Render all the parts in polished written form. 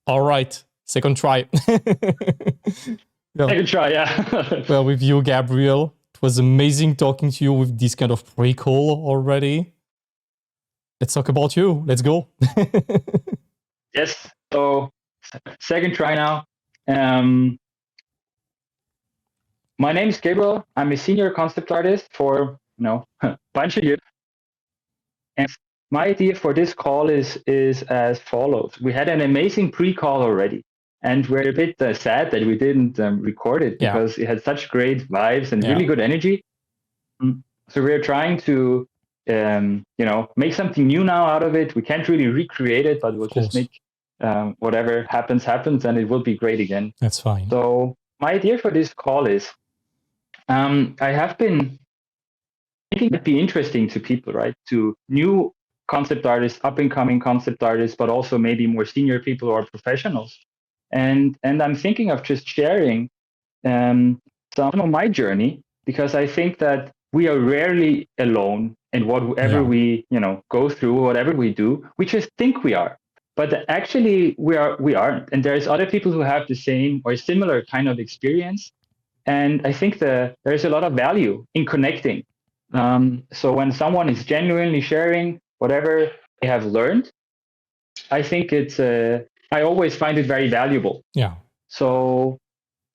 All right. Second try. Second try, yeah. Well, with you, Gabriel, it was amazing talking to you with this kind of pre-call already. Let's talk about you. Let's go. Yes. So second try now. My name is Gabriel. I'm a senior concept artist for a bunch of years. And my idea for this call is as follows. We had an amazing pre-call already, and we're a bit sad that we didn't record it because it had such great vibes and really good energy. So we're trying to make something new now out of it. We can't really recreate it, but we'll just make whatever happens, and it will be great again. That's fine. So my idea for this call is I have been thinking it'd be interesting to people, right? To new concept artists, up and coming concept artists, but also maybe more senior people or professionals. And I'm thinking of just sharing some of my journey, because I think that we are rarely alone in whatever we go through, whatever we do. We just think we are, but actually we aren't. And there's other people who have the same or similar kind of experience. And I think there's a lot of value in connecting. So when someone is genuinely sharing whatever they have learned, I think I always find it very valuable. Yeah. So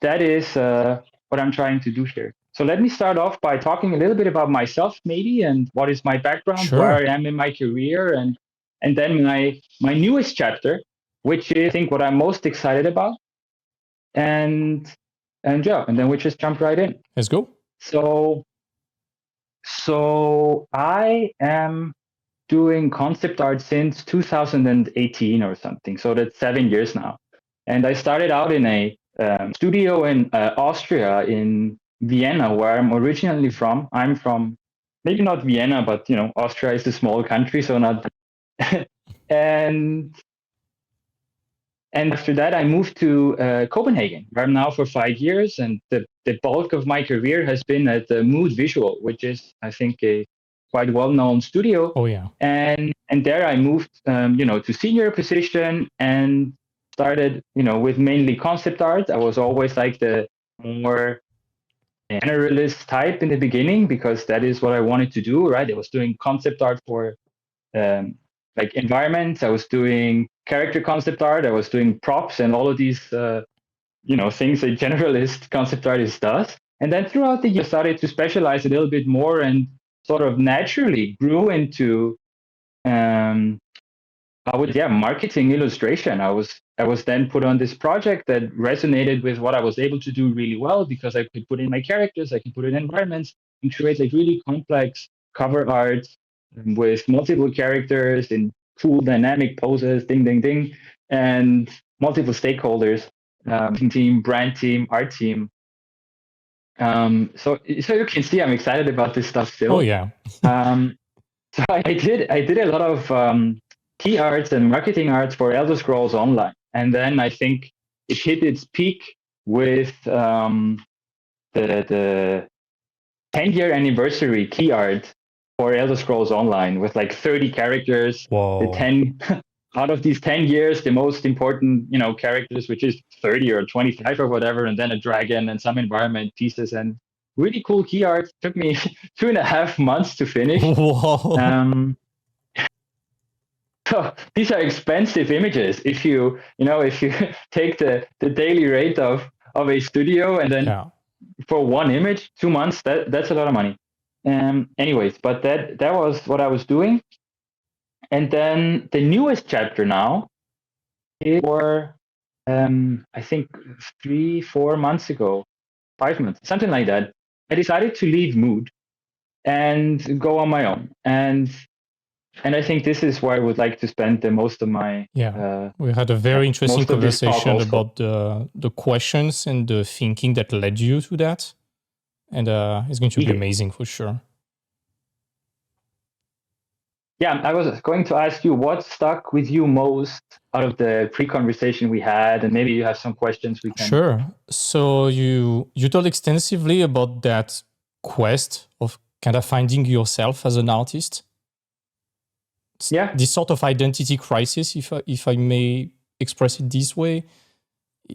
that is what I'm trying to do here. So let me start off by talking a little bit about myself, maybe, and what is my background, where I am in my career, and then my newest chapter, which is, I think, what I'm most excited about. And then we just jump right in. Let's go. So I am doing concept art since 2018 or something. So that's 7 years now. And I started out in a studio in Austria, in Vienna, where I'm originally from. I'm from, maybe not Vienna, but Austria is a small country, so not. and after that, I moved to Copenhagen, where I'm now for 5 years, and the bulk of my career has been at the Mood Visual, which is, I think, a quite well-known studio. Oh yeah. And there I moved, to senior position and started, with mainly concept art. I was always like the more generalist type in the beginning, because that is what I wanted to do, right? I was doing concept art for like environments. I was doing character concept art. I was doing props and all of these, things a generalist concept artist does. And then throughout the year, I started to specialize a little bit more and sort of naturally grew into marketing illustration. I was then put on this project that resonated with what I was able to do really well, because I could put in my characters, I could put in environments, and create like really complex cover art with multiple characters in cool dynamic poses, ding, ding, ding, and multiple stakeholders, team, brand team, art team. So you can see I'm excited about this stuff still. Oh yeah. So I did a lot of key arts and marketing arts for Elder Scrolls Online, and then I think it hit its peak with the 10-year anniversary key art for Elder Scrolls Online, with like 30 characters. Whoa. The 10 out of these 10 years, the most important characters, which is 30 or 25 or whatever, and then a dragon and some environment pieces, and really cool key art. Took me 2.5 months to finish. Whoa. So these are expensive images. If you take the daily rate of a studio, and then for one image, 2 months, that's a lot of money. Anyways, but that was what I was doing. And then the newest chapter now is for, I think 3-4 months ago, 5 months, something like that. I decided to leave Mood and go on my own. And I think this is where I would like to spend the most of my... we had a very interesting conversation about the questions and the thinking that led you to that. And it's going to be amazing for sure. Yeah, I was going to ask you what stuck with you most out of the pre-conversation we had, and maybe you have some questions we can... Sure. So you told extensively about that quest of kind of finding yourself as an artist. Yeah. This sort of identity crisis, if I may express it this way.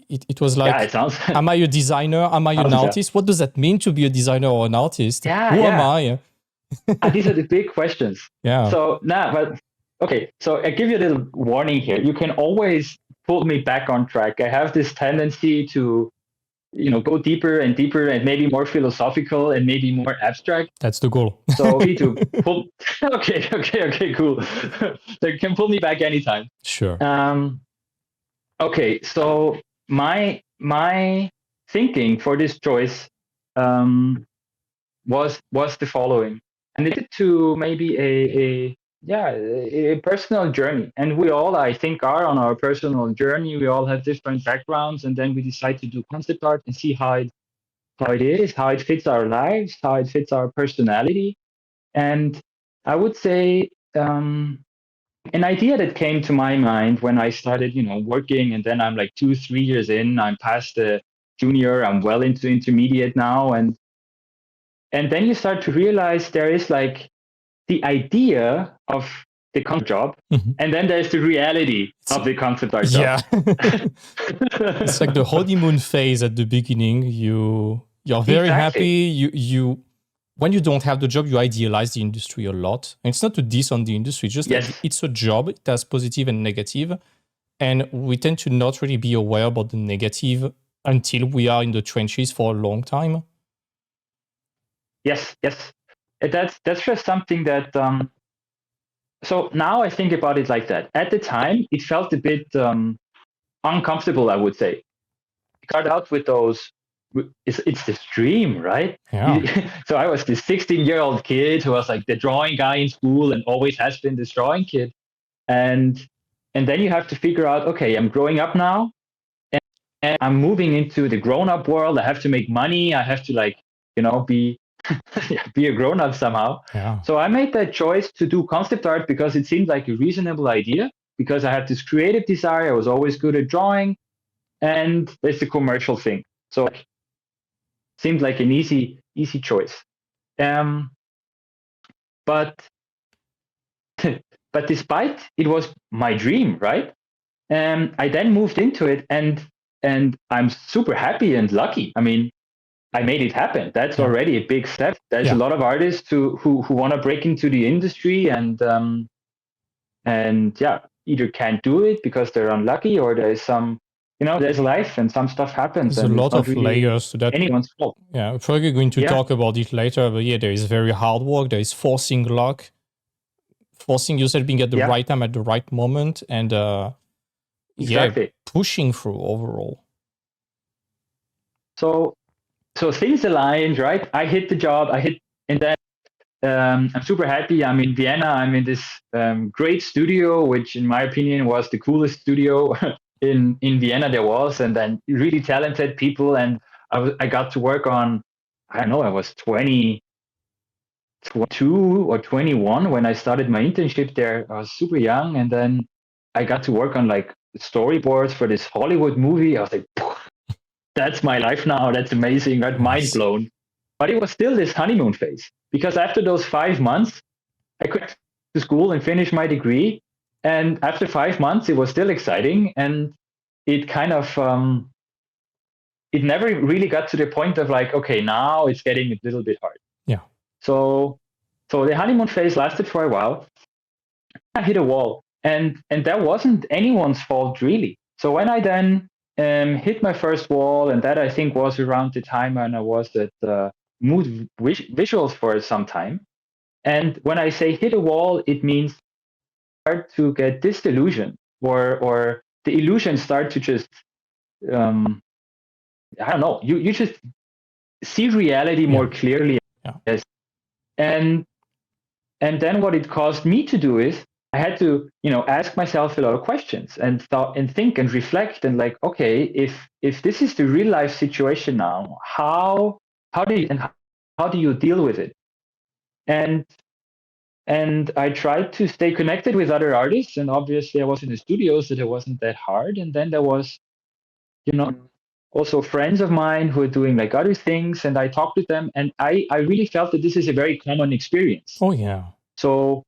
It was like, it sounds, am I a designer? Am I an artist? What does that mean to be a designer or an artist? Who am I? These are the big questions. Yeah. So but okay. So I give you a little warning here. You can always pull me back on track. I have this tendency to, go deeper and deeper and maybe more philosophical and maybe more abstract. That's the goal. So you to pull. Okay, cool. So you can pull me back anytime. Sure. Okay, so my thinking for this choice was the following, and it led to maybe a personal journey. And we all, I think, are on our personal journey. We all have different backgrounds, and then we decide to do concept art and see how it is, how it fits our lives, how it fits our personality. And I would say an idea that came to my mind when I started, working, and then I'm like 2-3 years in, I'm past the junior, I'm well into intermediate now, and then you start to realize there is like the idea of the concept job, and then there's the reality of the concept art job. Yeah. It's like the honeymoon phase at the beginning. You're very happy. You when you don't have the job, you idealize the industry a lot. And it's not to diss on the industry, just that it's a job. It has positive and negative. And we tend to not really be aware about the negative until we are in the trenches for a long time. Yes. That's just something that... so now I think about it like that. At the time, it felt a bit uncomfortable, I would say. Start out with those... It's this dream, right? Yeah. So I was this 16-year-old kid who was like the drawing guy in school and always has been this drawing kid. And then you have to figure out, okay, I'm growing up now and I'm moving into the grown-up world. I have to make money. I have to be a grown-up somehow. Yeah. So I made that choice to do concept art because it seemed like a reasonable idea, because I had this creative desire. I was always good at drawing, and there's the commercial thing. So it seemed like an easy choice. But despite it was my dream, right? I then moved into it, and I'm super happy and lucky. I mean, I made it happen. That's already a big step. There's a lot of artists who want to break into the industry and either can't do it because they're unlucky, or there's some, there's life and some stuff happens. There's a lot of layers to that. Anyone's fault. Yeah, we're probably going to talk about it later, but there is very hard work. There is forcing luck, forcing yourself being at the right time at the right moment, and pushing through overall. So things aligned, right? I hit the job. And then I'm super happy. I'm in Vienna. I'm in this great studio, which in my opinion was the coolest studio in Vienna there was, and then really talented people. And I got to work on, I don't know, I was 22 or 21 when I started my internship there. I was super young, and then I got to work on like storyboards for this Hollywood movie. I was like, that's my life now. That's amazing. Right? Mind blown. But it was still this honeymoon phase, because after those 5 months, I quit to school and finished my degree. And after 5 months, it was still exciting. And it kind of, it never really got to the point of like, okay, now it's getting a little bit hard. Yeah. So the honeymoon phase lasted for a while. I hit a wall, and that wasn't anyone's fault really. So when I then hit my first wall, and that I think was around the time when I was at Mood Visuals for some time. And when I say hit a wall, it means start to get disillusioned, or the illusions start to just, I don't know, you just see reality more clearly. Yes. And then what it caused me to do is I had to, ask myself a lot of questions and thought and think and reflect, and like, okay, if this is the real life situation now, how do you deal with it? And I tried to stay connected with other artists, and obviously I was in the studio, so it wasn't that hard. And then there was, also friends of mine who are doing like other things, and I talked with them, and I really felt that this is a very common experience. Oh yeah. So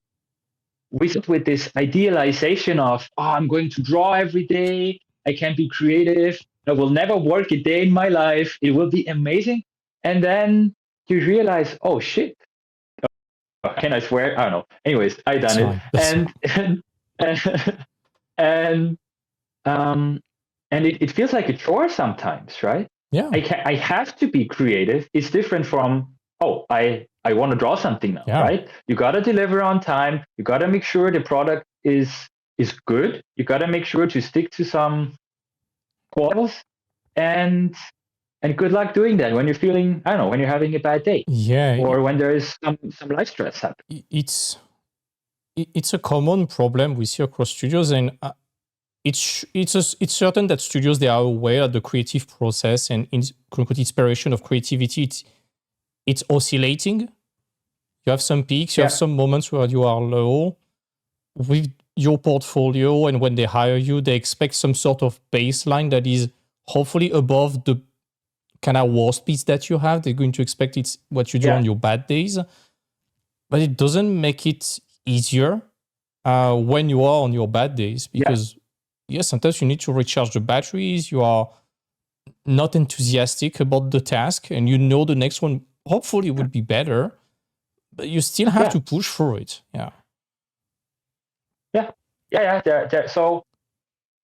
we sit with this idealization of, I'm going to draw every day. I can be creative. I will never work a day in my life. It will be amazing. And then you realize, oh shit. Can I swear? I don't know. Anyways, I done it. That's And and it feels like a chore sometimes, right? Yeah. I have to be creative. It's different from, I want to draw something now, right? You got to deliver on time. You got to make sure the product is good. You got to make sure to stick to some quals, and good luck doing that when you're feeling, I don't know, when you're having a bad day, or when there is some life stress happening. It's a common problem we see across studios, and it's certain that studios, they are aware of the creative process and inspiration of creativity. It's oscillating. You have some peaks, you have some moments where you are low with your portfolio, and when they hire you, they expect some sort of baseline that is hopefully above the kind of worst piece that you have. They're going to expect it's what you do on your bad days, but it doesn't make it easier when you are on your bad days, because sometimes you need to recharge the batteries. You are not enthusiastic about the task, and you know the next one hopefully would be better, but you still have to push for it.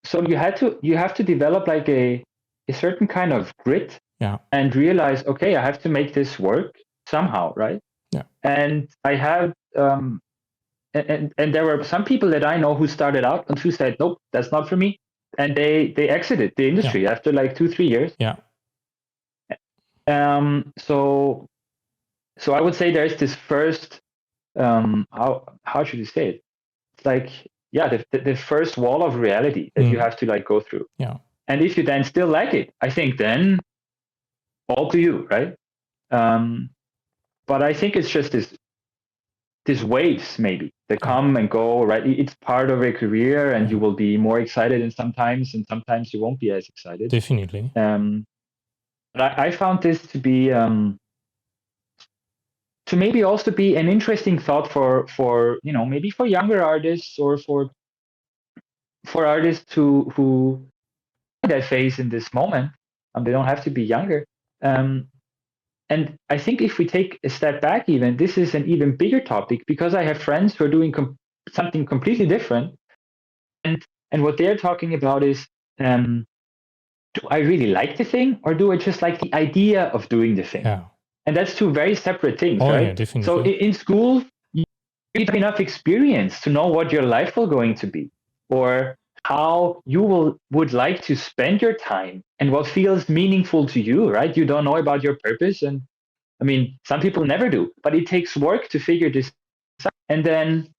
So you have to develop like a certain kind of grit, and realize, okay, I have to make this work somehow, right? And I have and there were some people that I know who started out and who said, nope, that's not for me, and they exited the industry after like 2-3 years. So I would say there's this first, how should you say it? It's like, the first wall of reality that you have to like go through. And if you then still like it, I think then all to you, right? But I think it's just these waves maybe that come and go, right? It's part of a career, and you will be more excited and sometimes you won't be as excited. Definitely. But I found this to be to maybe also be an interesting thought for maybe for younger artists, or for artists who that phase in this moment. They don't have to be younger. And I think if we take a step back, even this is an even bigger topic, because I have friends who are doing something completely different, and what they're talking about is, do I really like the thing, or do I just like the idea of doing the thing? And that's two very separate things, right? Definitely. So in school, you have enough experience to know what your life will going to be, or how you would like to spend your time, and what feels meaningful to you, right? You don't know about your purpose, and I mean, some people never do, but it takes work to figure this out. And then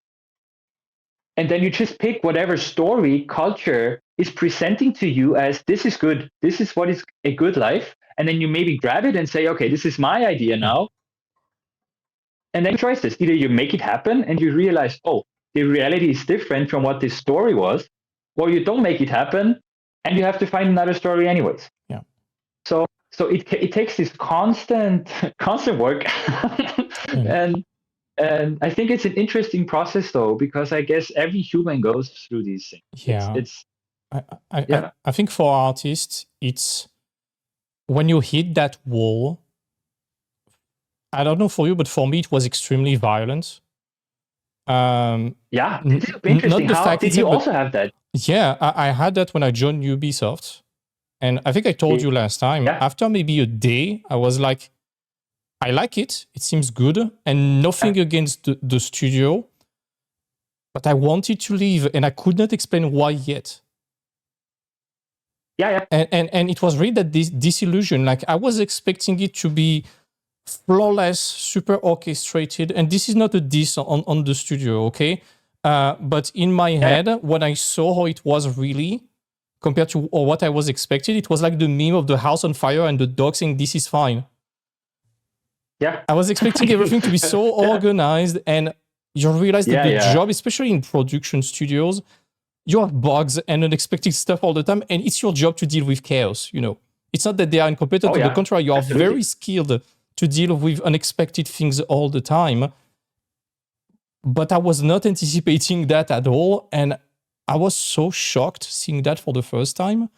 you just pick whatever story culture is presenting to you as, this is good, this is what is a good life, and then you maybe grab it and say, okay, this is my idea now. And then choices, either you make it happen and you realize, oh, the reality is different from what this story was, or you don't make it happen and you have to find another story anyways. So it takes this constant work. And I think it's an interesting process, though, because I guess every human goes through these things. I think for artists, it's when you hit that wall. I don't know for you, but for me, it was extremely violent. It's interesting. How did you also have that? Yeah, I had that when I joined Ubisoft. And I think I told you last time, after maybe a day, I was like, I like it. It seems good. And nothing against the studio. But I wanted to leave, and I could not explain why yet. And it was really that disillusion. Like, I was expecting it to be flawless, super orchestrated. And this is not a diss on the studio, okay? But in my head, when I saw how it was really, compared to what I was expecting, it was like the meme of the house on fire and the dog saying, this is fine. I was expecting everything to be so organized, and you realize that the job, especially in production studios, you have bugs and unexpected stuff all the time, and it's your job to deal with chaos, you know. It's not that they are incompetent. On the contrary, you are very skilled to deal with unexpected things all the time. But I was not anticipating that at all. And I was so shocked seeing that for the first time.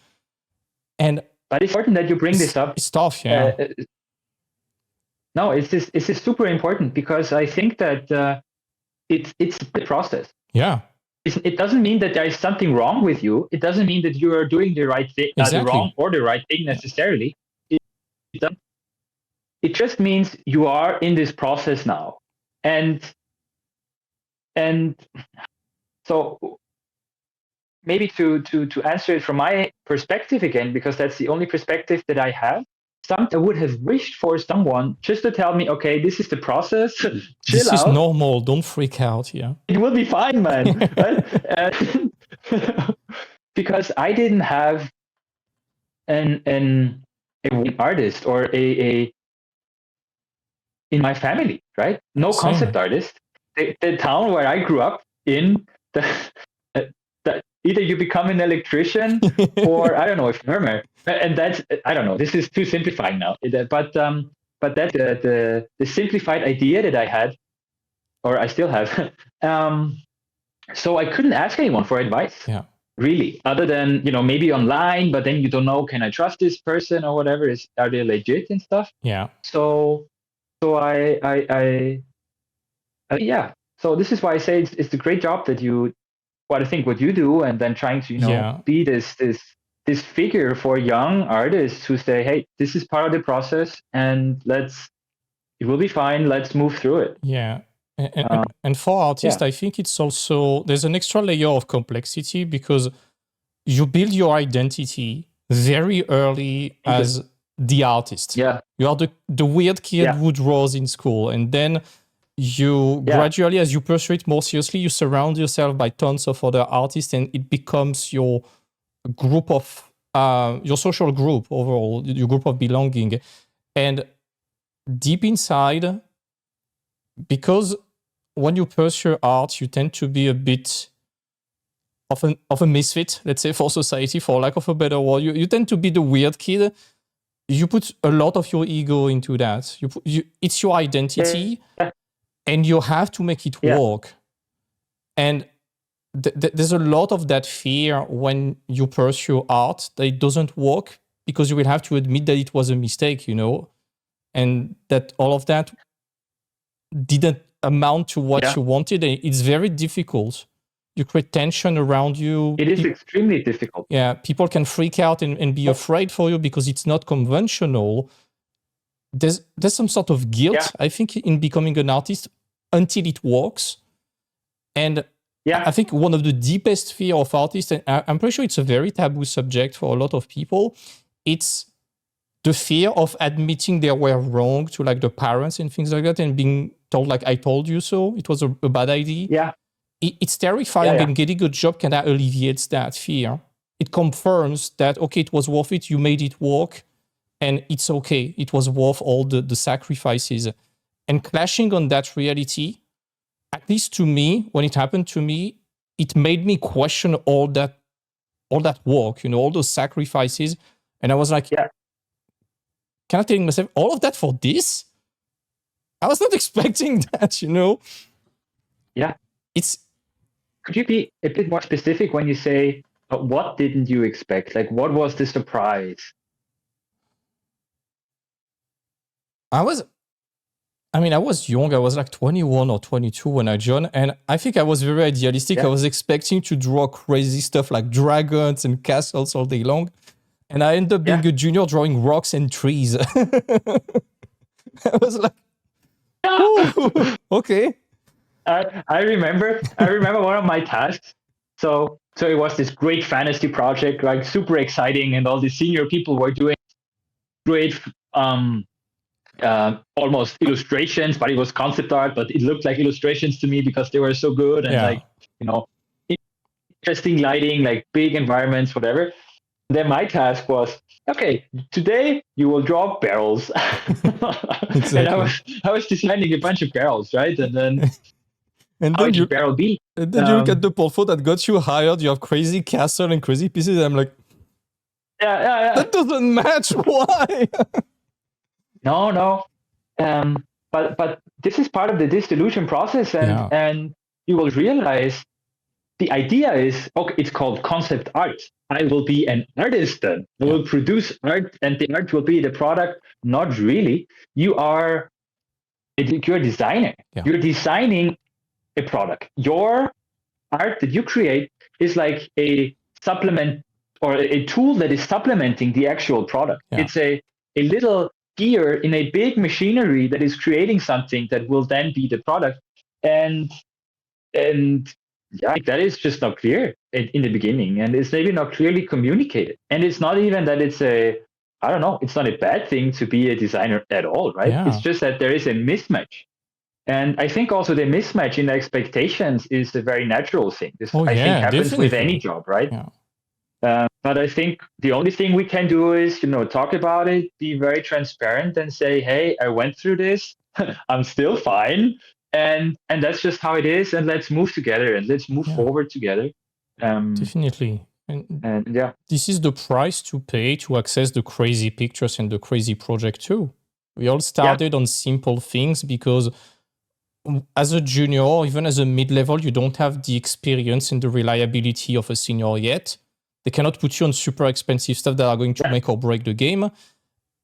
But it's important that you bring this up. It's tough, yeah. No, it's super important because I think that it's the process. Yeah. It doesn't mean that there is something wrong with you. It doesn't mean that you are doing the right thing, the wrong or the right thing necessarily. It just means you are in this process now, and so maybe to answer it from my perspective again, because that's the only perspective that I have. I would have wished for someone just to tell me, okay, this is the process. This is normal. Don't freak out. Yeah, it will be fine, man. Because I didn't have an artist or a in my family, right? No Same. Concept artist. The town where I grew up in, either you become an electrician or I don't know, a farmer. And that's, I don't know, this is too simplifying now. But that's the simplified idea that I had, or I still have. So I couldn't ask anyone for advice. Yeah. Really, other than, maybe online, but then you don't know, can I trust this person or whatever? Are they legit and stuff? Yeah. So yeah. So this is why I say it's a great job that what you do, and then trying to, be this figure for young artists who say, hey, this is part of the process and it will be fine. Let's move through it. Yeah. And for artists, I think it's also, there's an extra layer of complexity because you build your identity very early as the artist. Yeah. You are the weird kid who draws in school. And then you gradually, as you pursue it more seriously, you surround yourself by tons of other artists and it becomes your group of, your social group overall, your group of belonging. And deep inside, because when you pursue art, you tend to be a bit of a misfit, let's say, for society, for lack of a better word. You tend to be the weird kid. You put a lot of your ego into that. It's your identity, and you have to make it work. And there's a lot of that fear when you pursue art that it doesn't work because you will have to admit that it was a mistake, and that all of that didn't amount to what you wanted. It's very difficult. You create tension around you. It is extremely difficult. Yeah, people can freak out and be afraid for you because it's not conventional. There's some sort of guilt, I think, in becoming an artist until it works. And I think one of the deepest fear of artists, and I'm pretty sure it's a very taboo subject for a lot of people, it's the fear of admitting they were wrong to like the parents and things like that, and being told like, I told you so, it was a bad idea. Yeah. It's terrifying, and getting a job kind of alleviates that fear. It confirms that, okay, it was worth it, you made it work, and it's okay. It was worth all the sacrifices. And clashing on that reality, at least to me, when it happened to me, it made me question all that work, all those sacrifices. And I was like, kind of telling myself, all of that for this? I was not expecting that, Yeah. Could you be a bit more specific when you say, what didn't you expect? Like, what was the surprise? I was young. I was like 21 or 22 when I joined. And I think I was very idealistic. I was expecting to draw crazy stuff like dragons and castles all day long. And I ended up being a junior drawing rocks and trees. I was like, okay. I remember one of my tasks. So it was this great fantasy project, like super exciting, and all the senior people were doing great, almost illustrations, but it was concept art, but it looked like illustrations to me because they were so good and interesting lighting, like big environments, whatever. Then my task was, okay, today you will draw barrels. Exactly. And I was designing a bunch of barrels, right? And then you barrel be? And then you look at the portfolio that got you hired. You have crazy castle and crazy pieces. And I'm like, yeah. That doesn't match. Why? No. but this is part of the disillusion process, and you will realize the idea is, okay, it's called concept art. I will be an artist then. I will produce art, and the art will be the product. Not really. You're a designer. Yeah. You're designing a product. Your art that you create is like a supplement or a tool that is supplementing the actual product. Yeah. It's a little gear in a big machinery that is creating something that will then be the product. And yeah, that is just not clear in the beginning, and it's maybe not clearly communicated. And it's not even that it's it's not a bad thing to be a designer at all, right? Yeah. It's just that there is a mismatch. And I think also the mismatch in expectations is a very natural thing. This, I think, happens with any job, right? Yeah. But I think the only thing we can do is, talk about it, be very transparent, and say, "Hey, I went through this. I'm still fine, and that's just how it is. And let's move together, and let's move forward together." Definitely. And yeah, this is the price to pay to access the crazy pictures and the crazy project too. We all started on simple things because as a junior, or even as a mid-level, you don't have the experience and the reliability of a senior yet. They cannot put you on super expensive stuff that are going to make or break the game.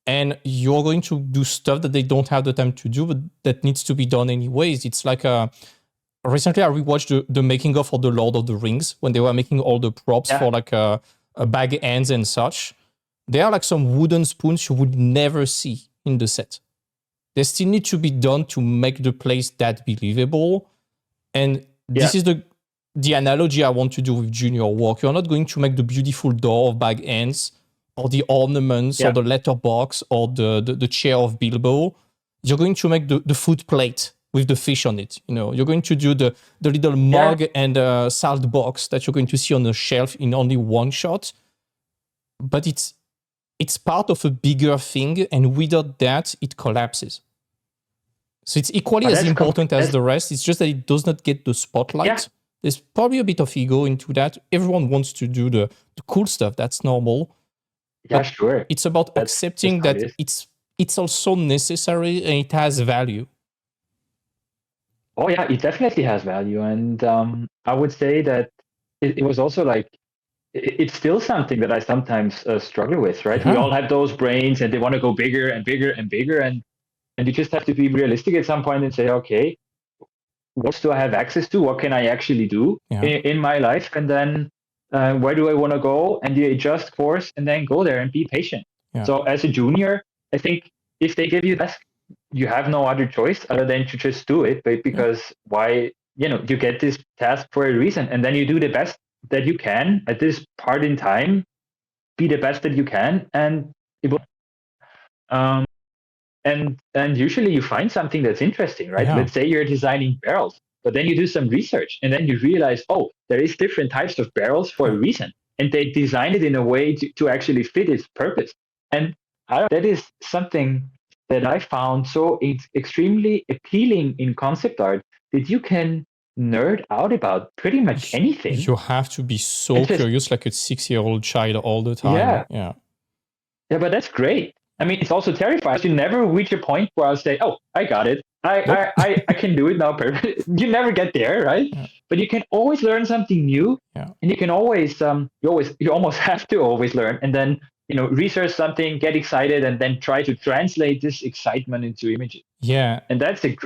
And you're going to do stuff that they don't have the time to do, but that needs to be done anyways. It's like recently I rewatched the making of for the Lord of the Rings when they were making all the props for like a bag ends and such. There are like some wooden spoons you would never see in the set. They still need to be done to make the place that believable. And this is the analogy I want to do with junior work. You're not going to make the beautiful door of bag ends or the ornaments or the letterbox or the chair of Bilbo. You're going to make the food plate with the fish on it. You're going to do the little mug and salt box that you're going to see on the shelf in only one shot. But it's part of a bigger thing, and without that, it collapses. So it's equally as important as the rest. It's just that it does not get the spotlight. Yeah. There's probably a bit of ego into that. Everyone wants to do the cool stuff. That's normal. Yeah, sure. It's about accepting that it's also necessary and it has value. Oh yeah, it definitely has value. And I would say that it was also like, it's still something that I sometimes struggle with, right? Yeah. We all have those brains and they want to go bigger and bigger and bigger. And you just have to be realistic at some point and say, okay, what do I have access to? What can I actually do in my life? And then where do I want to go? And you adjust course and then go there and be patient. Yeah. So as a junior, I think if they give you that, you have no other choice other than to just do it. But because why, you get this task for a reason, and then you do the best that you can at this part in time, be the best that you can, and it will. And usually you find something that's interesting, right? Yeah. Let's say you're designing barrels, but then you do some research and then you realize, oh, there is different types of barrels for a reason. And they designed it in a way to actually fit its purpose. And that is something that I found so extremely appealing in concept art, that you can nerd out about pretty much anything. You have to be so curious, like a 6-year-old child all the time. Yeah, but that's great. I mean, it's also terrifying. You never reach a point where I'll say, "Oh, I got it. I can do it now." Perfect. You never get there, right? Yeah. But you can always learn something new, and you can always you almost have to always learn, and then research something, get excited, and then try to translate this excitement into images. Yeah, and that's a.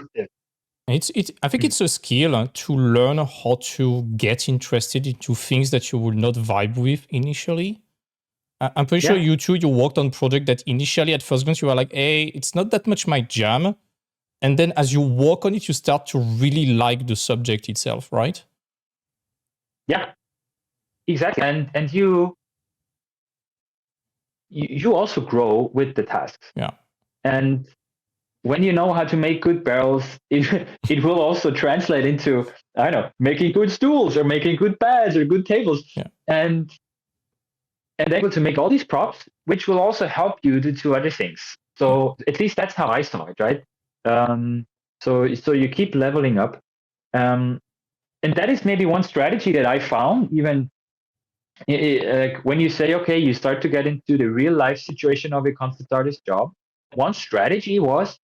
I think it's a skill to learn how to get interested into things that you would not vibe with initially. I'm pretty sure you too, you worked on project that initially at first glance you were like, hey, it's not that much my jam. And then as you work on it, you start to really like the subject itself, right? Yeah, exactly. And you also grow with the tasks. Yeah. And when you know how to make good barrels, it will also translate into, I don't know, making good stools or making good pads or good tables. Yeah. And able to make all these props, which will also help you to do other things. So at least that's how I saw it, right? So you keep leveling up. And that is maybe one strategy that I found, even when you say, okay, you start to get into the real life situation of a concept artist job. One strategy was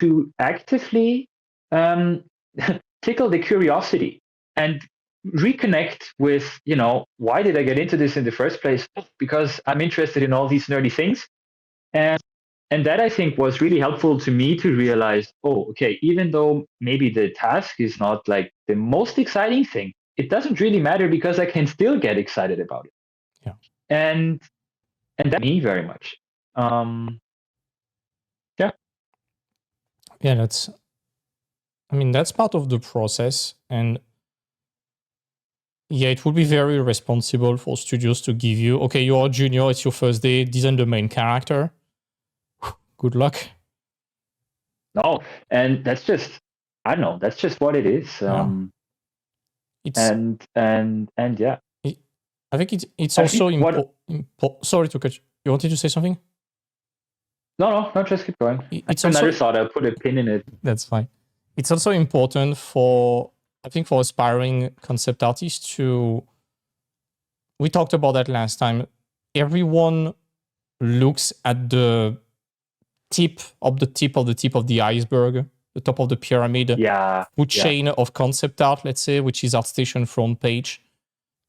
to actively tickle the curiosity and reconnect with, why did I get into this in the first place? Because I'm interested in all these nerdy things. And that, I think, was really helpful to me to realize, okay, even though maybe the task is not like the most exciting thing, it doesn't really matter because I can still get excited about it. Yeah. And that me very much. Yeah. Yeah, that's part of the process. And yeah, it would be very irresponsible for studios to give you, okay, you're a junior, it's your first day, design the main character. Good luck. No, and that's just, I don't know, that's just what it is. It's and yeah. I think it's also important. Sorry to cut you. You wanted to say something? No, just keep going. It's I also, never thought I'd put a pin in it. That's fine. It's also important for aspiring concept artists to, we talked about that last time. Everyone looks at the tip of the iceberg, the top of the pyramid, food chain of concept art, let's say, which is ArtStation front page.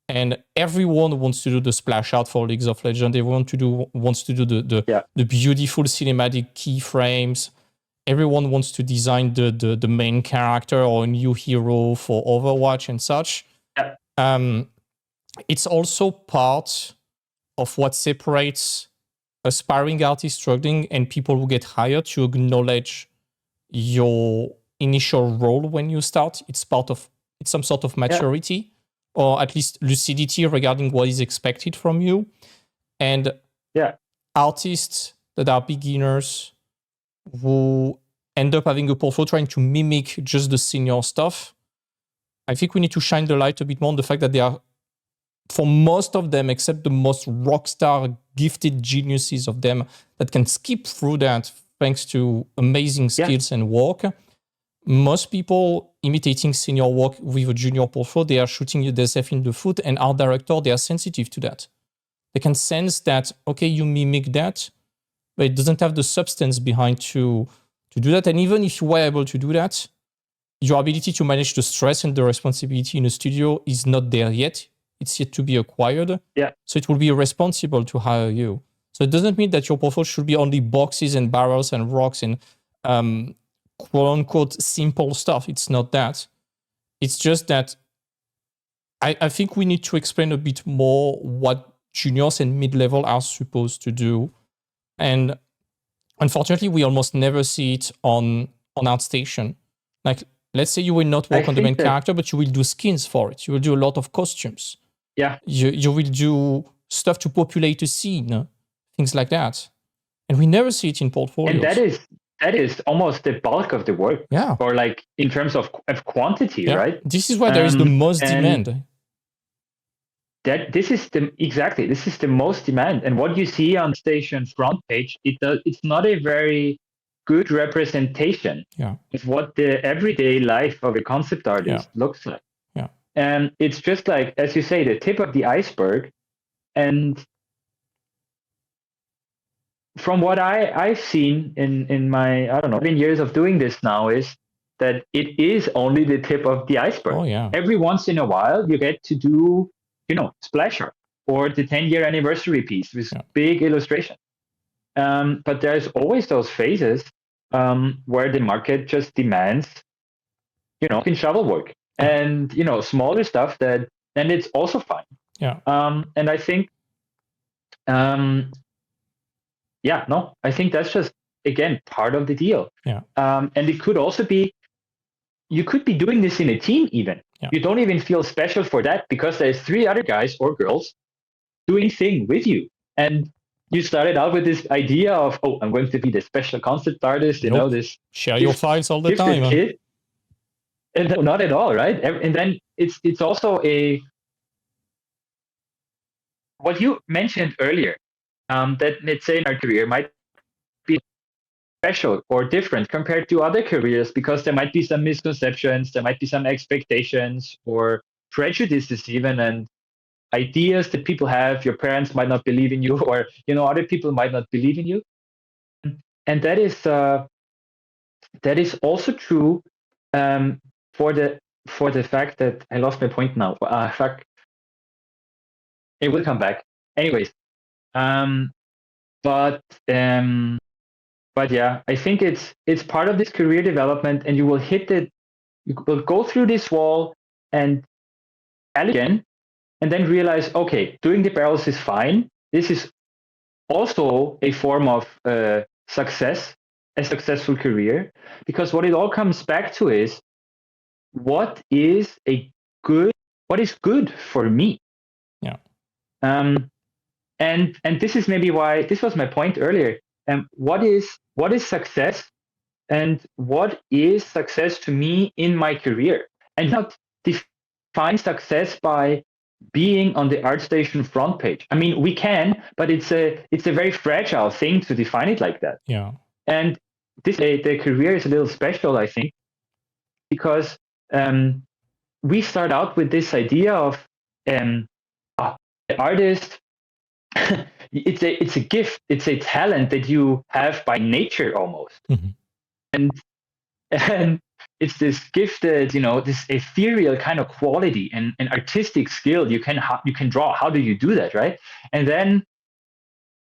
And everyone wants to do the splash art for Leagues of Legends. Everyone wants to do the beautiful cinematic keyframes. Everyone wants to design the main character or a new hero for Overwatch and such. Yeah. It's also part of what separates aspiring artists struggling and people who get hired to acknowledge your initial role when you start. It's some sort of maturity or at least lucidity regarding what is expected from you. And artists that are beginners who end up having a portfolio trying to mimic just the senior stuff, I think we need to shine the light a bit more on the fact that they are, for most of them, except the most rockstar gifted geniuses of them that can skip through that thanks to amazing skills and work, most people imitating senior work with a junior portfolio, they are shooting themselves in the foot, and art director, they are sensitive to that. They can sense that, okay, you mimic that, but it doesn't have the substance behind to do that. And even if you were able to do that, your ability to manage the stress and the responsibility in a studio is not there yet. It's yet to be acquired. Yeah. So it will be irresponsible to hire you. So it doesn't mean that your portfolio should be only boxes and barrels and rocks and quote unquote simple stuff. It's not that. It's just that I think we need to explain a bit more what juniors and mid-level are supposed to do. And unfortunately, we almost never see it on ArtStation. Like, let's say you will not work on the main character, but you will do skins for it. You will do a lot of costumes. Yeah. You will do stuff to populate a scene, things like that. And we never see it in portfolios. And that is almost the bulk of the work. Yeah. Or like in terms of quantity, right? This is where there is the most demand. This is the most demand. And what you see on Station's front page, it's not a very good representation of what the everyday life of a concept artist looks like. Yeah. And it's just like, as you say, the tip of the iceberg. And from what I've seen in my, 10 years of doing this now, is that it is only the tip of the iceberg. Oh, yeah. Every once in a while, you get to do, splash art or the 10-year anniversary piece with big illustration. But there's always those phases where the market just demands, in shovel work and, smaller stuff and it's also fine. Yeah. And I think, I think that's just, again, part of the deal. Yeah. And it could also be, you could be doing this in a team even. Yeah. You don't even feel special for that because there's 3 other guys or girls doing thing with you. And you started out with this idea of, I'm going to be the special concept artist, this. Share your files all the time. Kid. And not at all, right? And then it's also what you mentioned earlier, that let's say in our career might be special or different compared to other careers because there might be some misconceptions, there might be some expectations or prejudices even, and ideas that people have. Your parents might not believe in you, or other people might not believe in you, and that is that is also true for the fact that I lost my point now. Fuck, it will come back. Anyways, um, but um, but yeah, I think it's part of this career development, and you will hit it. You will go through this wall and again, and then realize, okay, doing the barrels is fine. This is also a form of success, a successful career, because what it all comes back to is what is good for me. Yeah. And this is maybe why this was my point earlier. What is success, and what is success to me in my career, and not define success by being on the ArtStation front page. I mean, we can, but it's a very fragile thing to define it like that. Yeah. And the career is a little special, I think, because we start out with this idea of the artist. it's a gift. It's a talent that you have by nature almost, and it's this gifted, this ethereal kind of quality and artistic skill you can draw. How do you do that, right? And then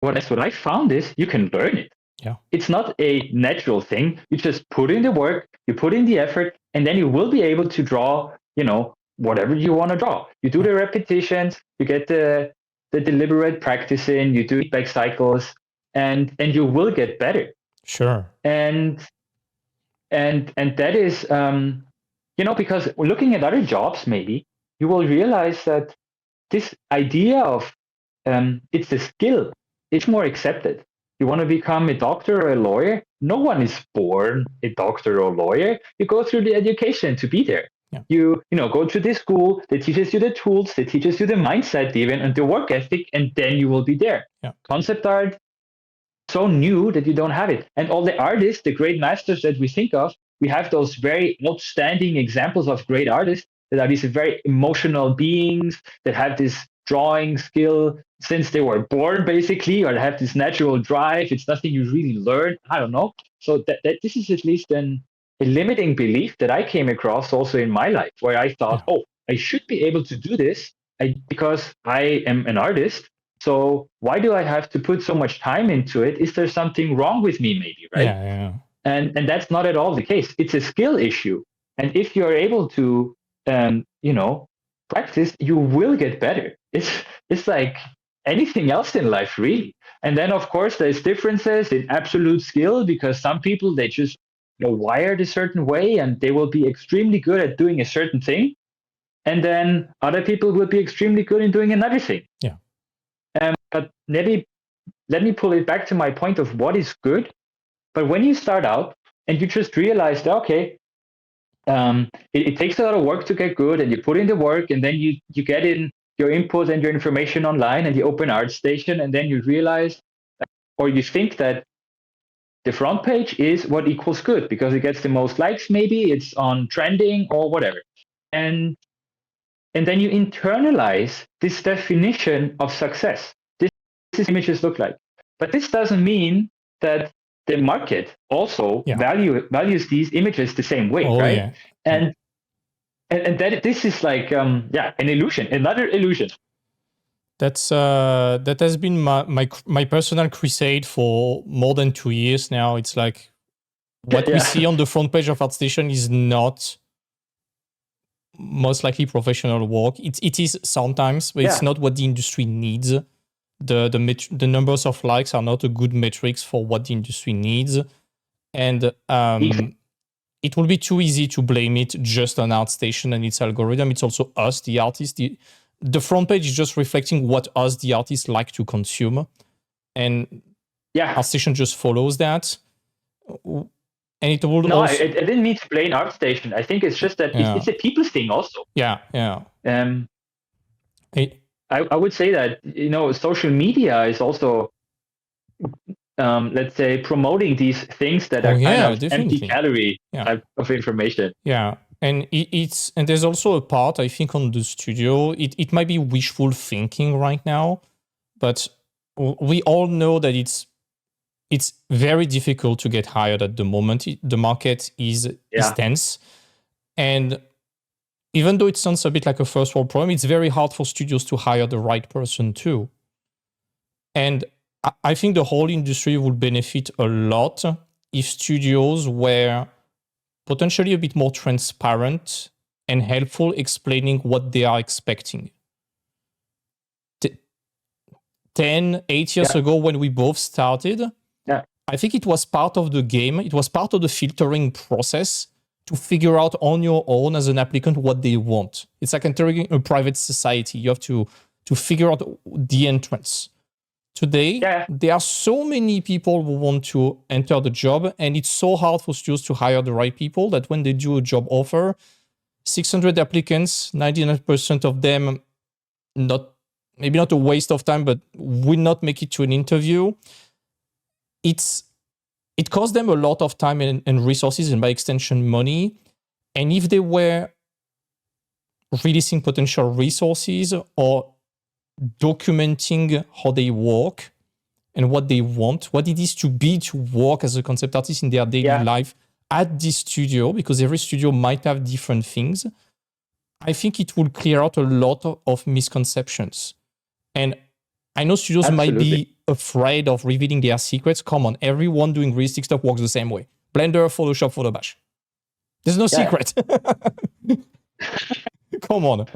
what I found is you can learn it. Yeah. It's not a natural thing. You just put in the work, you put in the effort, and then you will be able to draw, whatever you want to draw. You do the repetitions, you get the deliberate practice in, you do feedback cycles, and you will get better. Sure. And that is, because looking at other jobs, maybe you will realize that this idea of it's a skill, it's more accepted. You want to become a doctor or a lawyer? No one is born a doctor or lawyer. You go through the education to be there. Yeah. You go to this school that teaches you the tools, that teaches you the mindset even, and the work ethic, and then you will be there. Yeah. Concept art, so new that you don't have it. And all the artists, the great masters that we think of, we have those very outstanding examples of great artists that are these very emotional beings that have this drawing skill since they were born, basically, or have this natural drive. It's nothing you really learn. I don't know. So that this is at least a limiting belief that I came across also in my life, where I thought, I should be able to do this because I am an artist. So why do I have to put so much time into it? Is there something wrong with me, maybe, right? Yeah. And that's not at all the case. It's a skill issue. And if you're able to, practice, you will get better. It's like anything else in life, really. And then, of course, there's differences in absolute skill, because some people, they just wired a certain way and they will be extremely good at doing a certain thing. And then other people will be extremely good in doing another thing. Yeah. But maybe let me pull it back to my point of what is good. But when you start out and you just realize that, okay, it takes a lot of work to get good, and you put in the work, and then you get in your input and your information online, and you open ArtStation, and then you realize, or you think that the front page is what equals good because it gets the most likes, maybe it's on trending or whatever. And then you internalize this definition of success. This is images look like. But this doesn't mean that the market also values these images the same way, right? Yeah. And that this is like an illusion, another illusion. That has been my personal crusade for more than 2 years now. It's like what we see on the front page of ArtStation is not most likely professional work. It is sometimes, but it's not what the industry needs. The numbers of likes are not a good metrics for what the industry needs, and it will be too easy to blame it just on ArtStation and its algorithm. It's also us, the artists. The front page is just reflecting what us, the artists, like to consume, and ArtStation just follows that. And it would I didn't mean to blame ArtStation. I think it's just that it's a people's thing also. Yeah. I would say that social media is also let's say promoting these things that are kind of definitely. empty calorie type of information. Yeah. And and there's also a part, I think, on the studio. It might be wishful thinking right now, but we all know that it's it's very difficult to get hired at the moment. The market is tense. And even though it sounds a bit like a first world problem, it's very hard for studios to hire the right person too. And I think the whole industry would benefit a lot if studios were potentially a bit more transparent and helpful explaining what they are expecting. 8 years ago when we both started, I think it was part of the game. It was part of the filtering process to figure out on your own as an applicant what they want. It's like entering a private society. You have to figure out the entrance. Today, there are so many people who want to enter the job, and it's so hard for studios to hire the right people that when they do a job offer, 600 applicants, 99% of them maybe not a waste of time, but will not make it to an interview. It costs them a lot of time and resources, and by extension, money. And if they were releasing potential resources or documenting how they work and what they want, what it is to work as a concept artist in their daily life at this studio, because every studio might have different things, I think it will clear out a lot of misconceptions. And I know studios might be afraid of revealing their secrets. Come on, everyone doing realistic stuff works the same way. Blender, Photoshop, Photobash. There's no secret. Come on.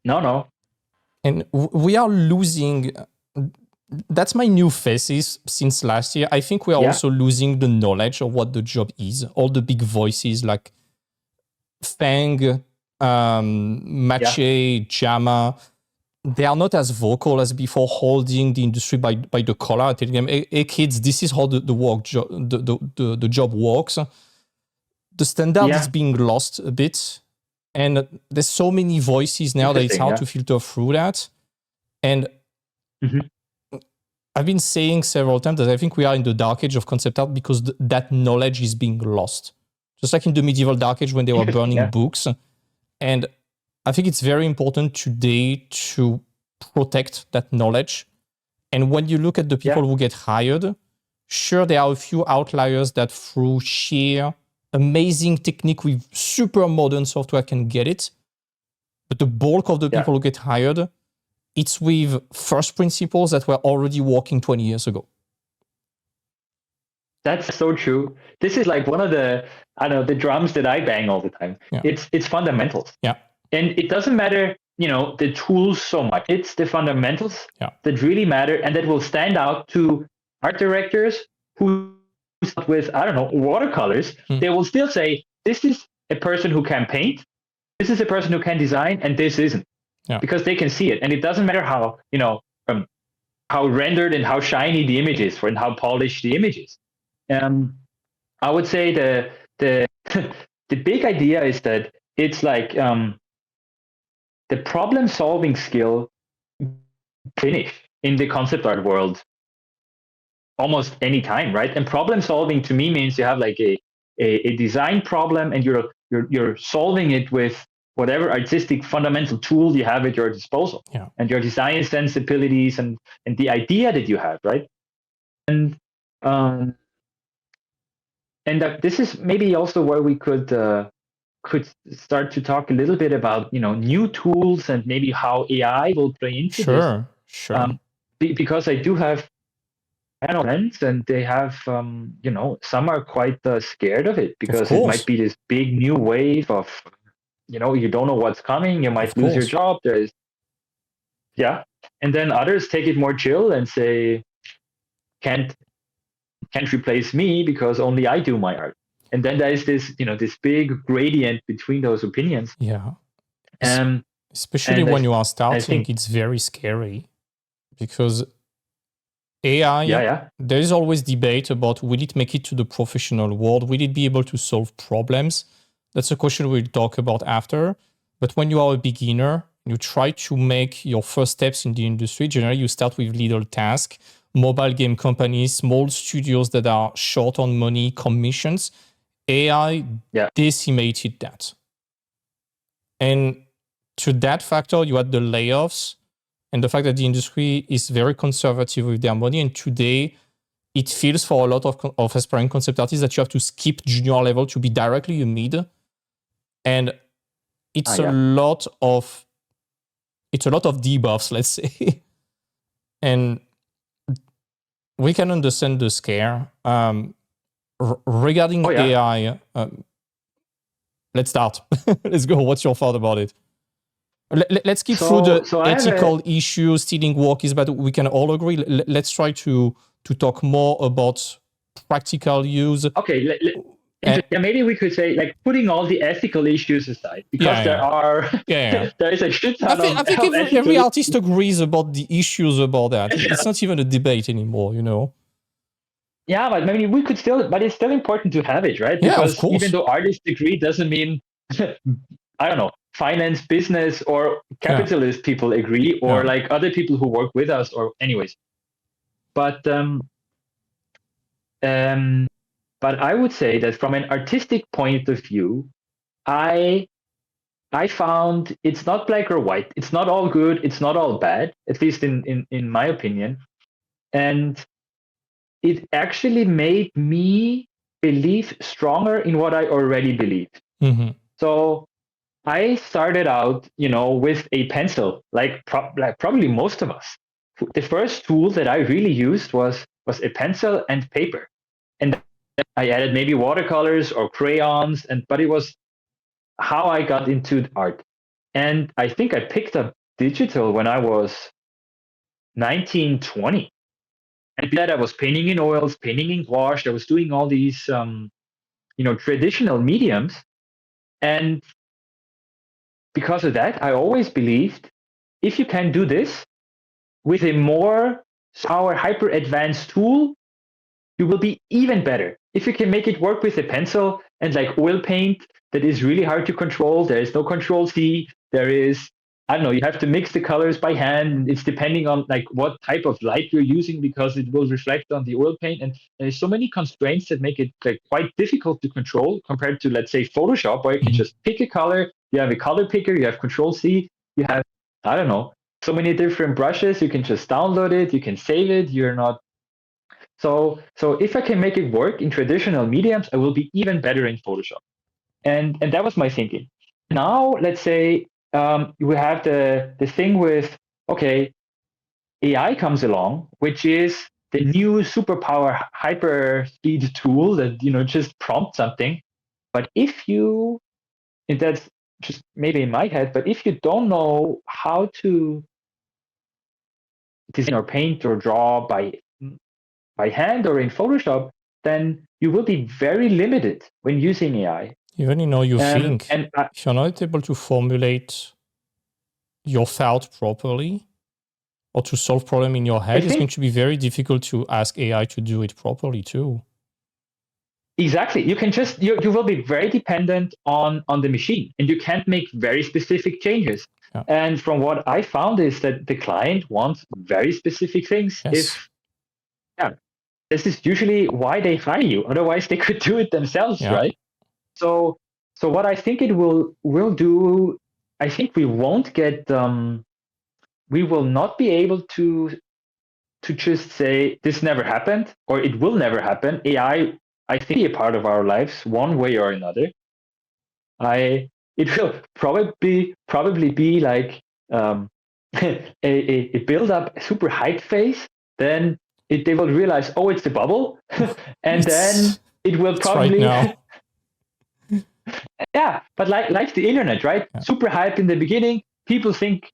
No. And we are losing, that's my new thesis since last year. I think we are also losing the knowledge of what the job is. All the big voices like Fang, Mache, Jama, they are not as vocal as before, holding the industry by the collar, telling them, hey kids, this is how the job works. The standard is being lost a bit. And there's so many voices now that it's hard to filter through that. And I've been saying several times that I think we are in the dark age of concept art because that knowledge is being lost. Just like in the medieval dark age when they were burning books. And I think it's very important today to protect that knowledge. And when you look at the people who get hired, sure, there are a few outliers that through sheer amazing technique with super modern software can get it. But the bulk of the people who get hired, it's with first principles that were already working 20 years ago. That's so true. This is like one of the drums that I bang all the time. It's fundamentals. And it doesn't matter, the tools so much. It's the fundamentals that really matter and that will stand out to art directors who start with, watercolors. They will still say, this is a person who can paint, this is a person who can design, and this isn't. Because they can see it. And it doesn't matter how, how rendered and how shiny the image is and how polished the image is. I would say the big idea is that it's like the problem solving skill finish in the concept art world almost any time, right? And problem solving to me means you have like a design problem and you're solving it with whatever artistic fundamental tool you have at your disposal and your design sensibilities and the idea that you have, right? And this is maybe also where we could start to talk a little bit about new tools and maybe how AI will play into this. Sure. Because I do have friends and they have some are quite scared of it because it might be this big new wave of you don't know what's coming. You might lose your job. And then others take it more chill and say, can't replace me because only I do my art. And then there is this, this big gradient between those opinions. Especially when you are starting, it's very scary because AI, there is always debate about will it make it to the professional world? Will it be able to solve problems? That's a question we'll talk about after. But when you are a beginner, you try to make your first steps in the industry. Generally, you start with little tasks, mobile game companies, small studios that are short on money, commissions. AI decimated that. And to that factor, you had the layoffs and the fact that the industry is very conservative with their money. And today, it feels for a lot of aspiring concept artists that you have to skip junior level to be directly a mid, and it's a lot of debuffs, let's say, and we can understand the scare. Regarding AI, let's start. Let's go. What's your thought about it? Let's skip through the ethical issues, stealing work is bad. We can all agree. Let's try to talk more about practical use. Okay, maybe we could say, like, putting all the ethical issues aside, because there is a shit ton I think every artist agrees about the issues about that. It's not even a debate anymore, you know. Yeah, but maybe we could still, but it's still important to have it, right? Because even though artists agree doesn't mean, I don't know, finance, business, or capitalist people agree, or like other people who work with us, or anyways. But I would say that from an artistic point of view, I found it's not black or white. It's not all good. It's not all bad, at least in my opinion. And it actually made me believe stronger in what I already believed. Mm-hmm. So I started out, with a pencil, like probably most of us. The first tool that I really used was a pencil and paper. And I added maybe watercolors or crayons, but it was how I got into art. And I think I picked up digital when I was 19, 20. And that I was painting in oils, painting in gouache. I was doing all these, traditional mediums. And because of that, I always believed if you can do this with a more hyper advanced tool, you will be even better. If you can make it work with a pencil and like oil paint that is really hard to control, there is no control C. There is, I don't know, you have to mix the colors by hand. It's depending on like what type of light you're using because it will reflect on the oil paint. And there's so many constraints that make it like quite difficult to control compared to, let's say, Photoshop, where you can just pick a color. You have a color picker, you have control C, you have, I don't know, so many different brushes. You can just download it, you can save it. You're not. So if I can make it work in traditional mediums, I will be even better in Photoshop. And that was my thinking. Now, let's say we have the thing with, okay, AI comes along, which is the new superpower hyper speed tool that, just prompt something. But and that's just maybe in my head, but if you don't know how to design or paint or draw by hand or in Photoshop, then you will be very limited when using AI. Even you think, if you're not able to formulate your thought properly or to solve problem in your head, it's going to be very difficult to ask AI to do it properly too. Exactly. You can just, you will be very dependent on the machine and you can't make very specific changes. Yeah. And from what I found is that the client wants very specific things. Yes. This is usually why they hire you. Otherwise they could do it themselves, right? So what I think it will do, I think we won't get, we will not be able to just say this never happened or it will never happen. AI, I think, be a part of our lives one way or another. It will probably be like a build up super hype phase. Then they will realize, oh, it's a bubble, and then it will probably. Right now. Yeah, but like the internet, right? Yeah. Super hype in the beginning. People think,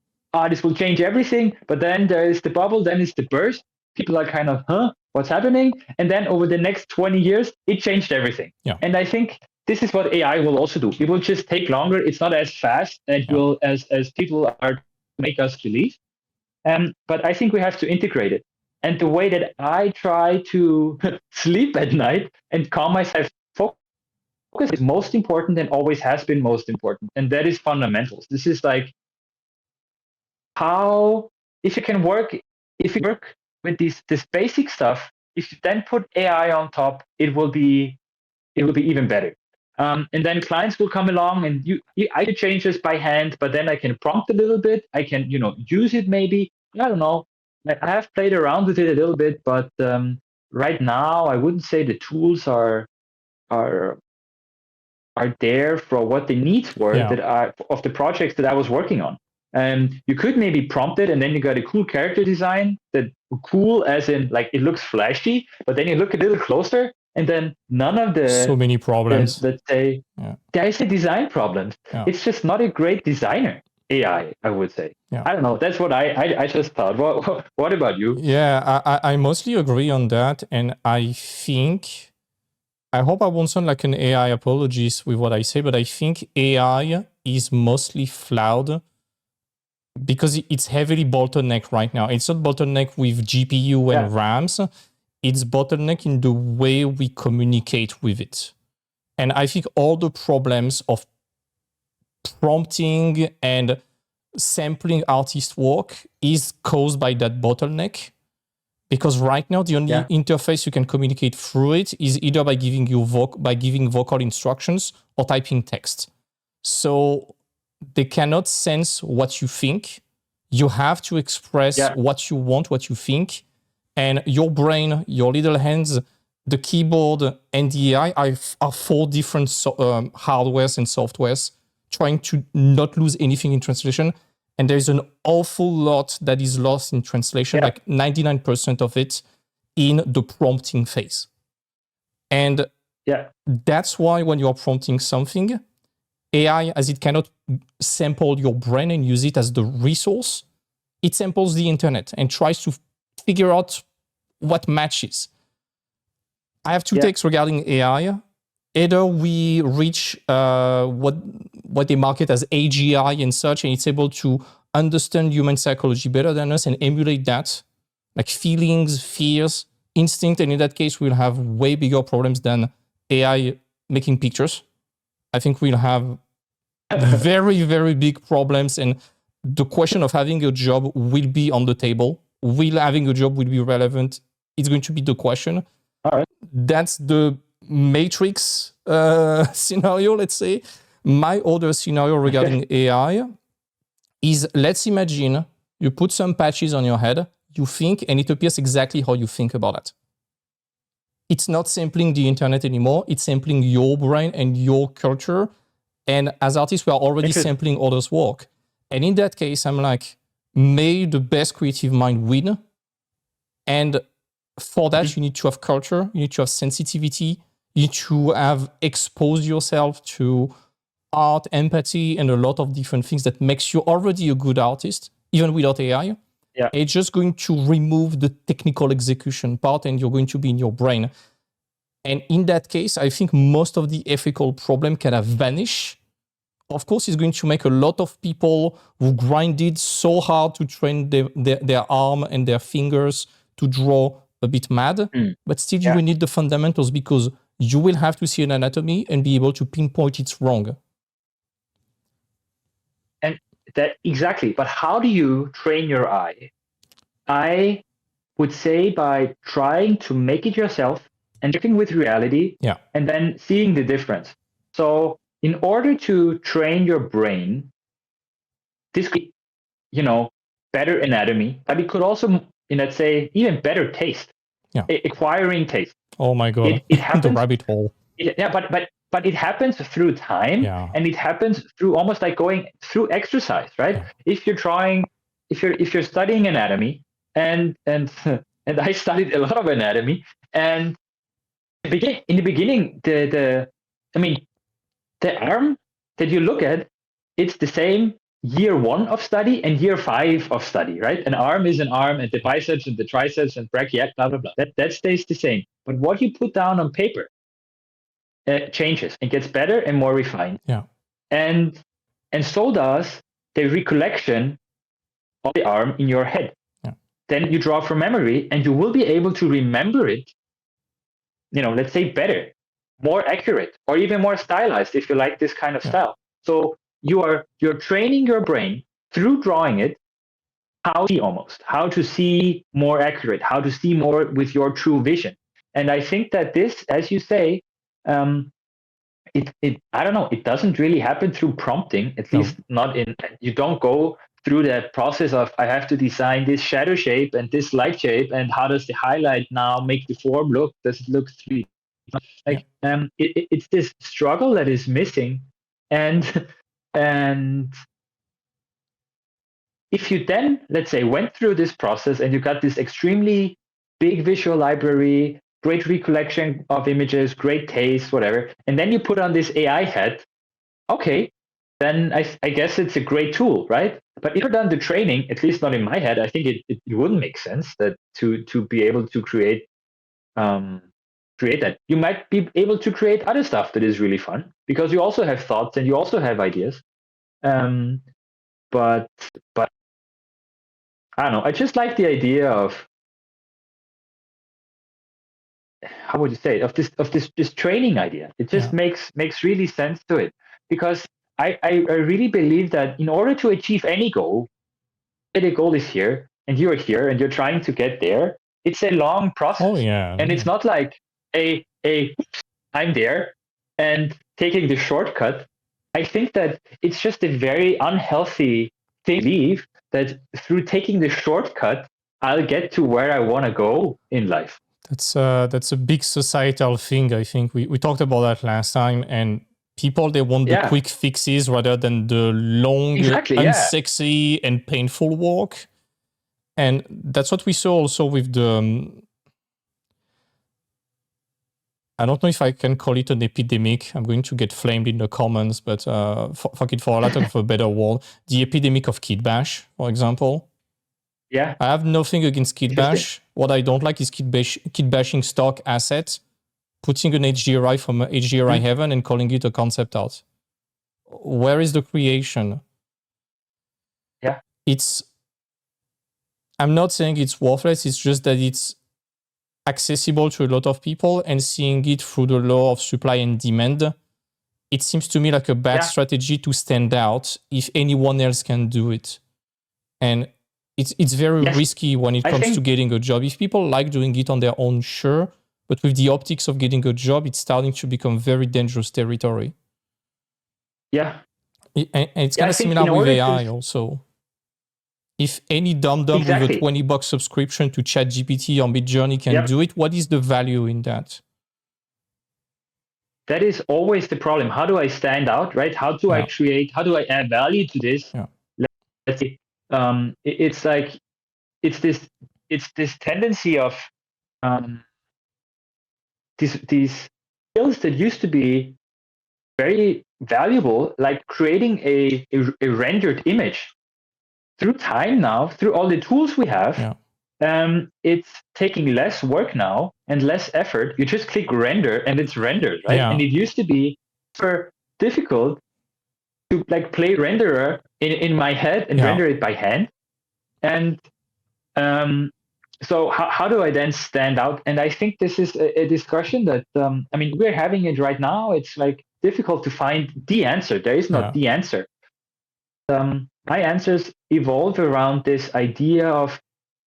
this will change everything. But then there is the bubble, then it's the burst. People are kind of, what's happening? And then over the next 20 years, it changed everything. Yeah. And I think this is what AI will also do. It will just take longer. It's not as fast and it will as people are make us believe. But I think we have to integrate it. And the way that I try to sleep at night and calm myself, focus is most important and always has been most important. And that is fundamentals. This is like how, if you work with this basic stuff, if you then put AI on top, it will be even better. And then clients will come along and I could change this by hand, but then I can prompt a little bit. I can, use it maybe. I don't know. I have played around with it a little bit, but right now, I wouldn't say the tools are there for what the needs were that are of the projects that I was working on. And you could maybe prompt it, and then you got a cool character design that cool as in like it looks flashy, but then you look a little closer, and then none of so many problems. let's say there's a design problems. It's just not a great designer. AI, I would say. I don't know. That's what I just thought. What about you? Yeah, I mostly agree on that, and I think, I hope I won't sound like an AI apologist with what I say, but I think AI is mostly flawed because it's heavily bottleneck right now. It's not bottleneck with GPU and RAMs. It's bottleneck in the way we communicate with it. And I think all the problems of prompting and sampling artist work is caused by that bottleneck. Because right now, the only interface you can communicate through it is either by giving vocal instructions or typing text. So they cannot sense what you think. You have to express what you want, what you think. And your brain, your little hands, the keyboard, and the AI are four different hardwares and softwares trying to not lose anything in translation. And there's an awful lot that is lost in translation, like 99% of it in the prompting phase. And that's why when you're prompting something, AI, as it cannot sample your brain and use it as the resource, it samples the internet and tries to figure out what matches. I have two takes regarding AI. Either we reach what they market as AGI and such, and it's able to understand human psychology better than us and emulate that, like feelings, fears, instinct, and in that case, we'll have way bigger problems than AI making pictures. I think we'll have very, very big problems, and the question of having a job will be on the table. Will having a job will be relevant? It's going to be the question. All right. That's the Matrix scenario, let's say. My other scenario regarding AI is, let's imagine you put some patches on your head, you think, and it appears exactly how you think about it. It's not sampling the internet anymore. It's sampling your brain and your culture. And as artists, we are already sampling others' work. And in that case, I'm like, may the best creative mind win. And for that, you need to have culture, you need to have sensitivity, you need to have exposed yourself to art, empathy, and a lot of different things that makes you already a good artist, even without AI. It's just going to remove the technical execution part, and you're going to be in your brain. And in that case, I think most of the ethical problem can have vanished. Of course, it's going to make a lot of people who grinded so hard to train their arm and their fingers to draw a bit mad, but still you will need the fundamentals, because you will have to see an anatomy and be able to pinpoint it's wrong. And that exactly. But how do you train your eye? I would say by trying to make it yourself and checking with reality, and then seeing the difference. So in order to train your brain, this could, better anatomy, but it could also, let's say, even better taste, acquiring taste. Oh my God, it happens, the rabbit hole. But it happens through time, and it happens through almost like going through exercise, right? If you're studying anatomy, and I studied a lot of anatomy, and in the beginning, the arm that you look at, it's the same year 1 of study and year 5 of study, right? An arm is an arm, and the biceps and the triceps and brachiac, blah, blah, blah. That stays the same. But what you put down on paper changes and gets better and more refined. And so does the recollection of the arm in your head. Then you draw from memory, and you will be able to remember it, let's say better, more accurate, or even more stylized if you like this kind of style. So you're training your brain through drawing it how to see more accurate, how to see more with your true vision. And I think that this, as you say, I don't know, it doesn't really happen through prompting, at least not you don't go through that process of I have to design this shadow shape and this light shape, and how does the highlight now make the form look? Does it look 3D? Like it's this struggle that is missing, and and if you then, let's say, went through this process and you got this extremely big visual library, great recollection of images, great taste, whatever, and then you put on this AI hat, okay, then I guess it's a great tool, right? But if you're done the training, at least not in my head, I think it wouldn't make sense that to be able to create that. You might be able to create other stuff that is really fun because you also have thoughts and you also have ideas. But I don't know. I just like the idea of, how would you say, of this training idea. It just makes really sense to it, because I really believe that in order to achieve any goal, the goal is here and you're here and you're trying to get there. It's a long process. Oh yeah. And it's not like I'm there and taking the shortcut. I think that it's just a very unhealthy thing to believe that through taking the shortcut, I'll get to where I want to go in life. That's a big societal thing. I think we talked about that last time, and people, they want the quick fixes rather than the long, unsexy and painful work. And that's what we saw also with the, I don't know if I can call it an epidemic. I'm going to get flamed in the comments, but fuck it, for a lack of a better word, the epidemic of kid bash, for example. Yeah. I have nothing against kid bash. What I don't like is kid bashing stock assets, putting an HDRI from HDRI heaven and calling it a concept art. Where is the creation? Yeah. I'm not saying it's worthless, it's just that it's accessible to a lot of people, and seeing it through the law of supply and demand, it seems to me like a bad strategy to stand out if anyone else can do it. And it's very risky when it comes to getting a job. If people like doing it on their own, sure, but with the optics of getting a job, it's starting to become very dangerous territory. Yeah. And it's kind of similar with AI also. If any dum-dum with a $20 subscription to ChatGPT or Midjourney can do it, what is the value in that? That is always the problem. How do I stand out, right? How do I create, how do I add value to this? Yeah. Let's see. It's like, it's this tendency of these skills that used to be very valuable, like creating a rendered image. Through time now, through all the tools we have, it's taking less work now and less effort. You just click render and it's rendered, right? And it used to be super difficult to like play renderer in my head and render it by hand. And so how do I then stand out? And I think this is a discussion that, I mean, we're having it right now. It's like difficult to find the answer. There is not the answer. My answers evolve around this idea of,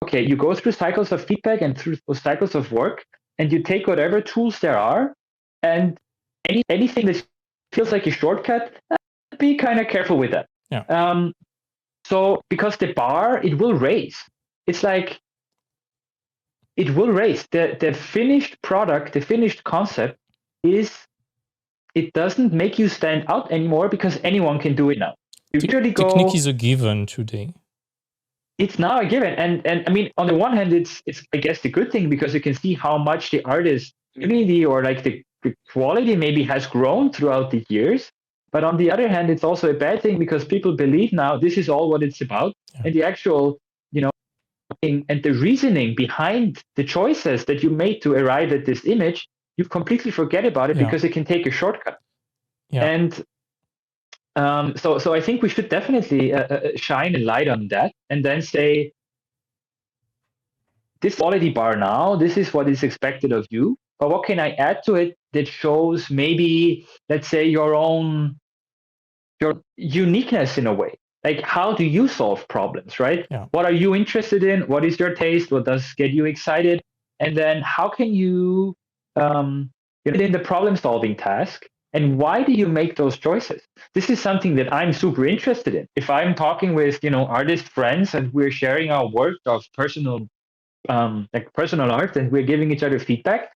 okay, you go through cycles of feedback and through cycles of work, and you take whatever tools there are, and anything that feels like a shortcut, be kind of careful with that. Yeah. So because the bar, it will raise. It's like, it will raise. The finished product, the finished concept it doesn't make you stand out anymore because anyone can do it now. Technique is a given today. It's now a given, and I mean, on the one hand, it's I guess the good thing because you can see how much the artist community or like the quality maybe has grown throughout the years. But on the other hand, it's also a bad thing because people believe now this is all what it's about, and the actual, and the reasoning behind the choices that you made to arrive at this image, you completely forget about it because it can take a shortcut. Yeah. And so I think we should definitely shine a light on that and then say, this quality bar now, this is what is expected of you, but what can I add to it that shows maybe, let's say, your uniqueness in a way? Like, how do you solve problems, right? Yeah. What are you interested in? What is your taste? What does get you excited? And then how can you in the problem-solving task And why do you make those choices? This is something that I'm super interested in. If I'm talking with, artist friends and we're sharing our work of personal art and we're giving each other feedback,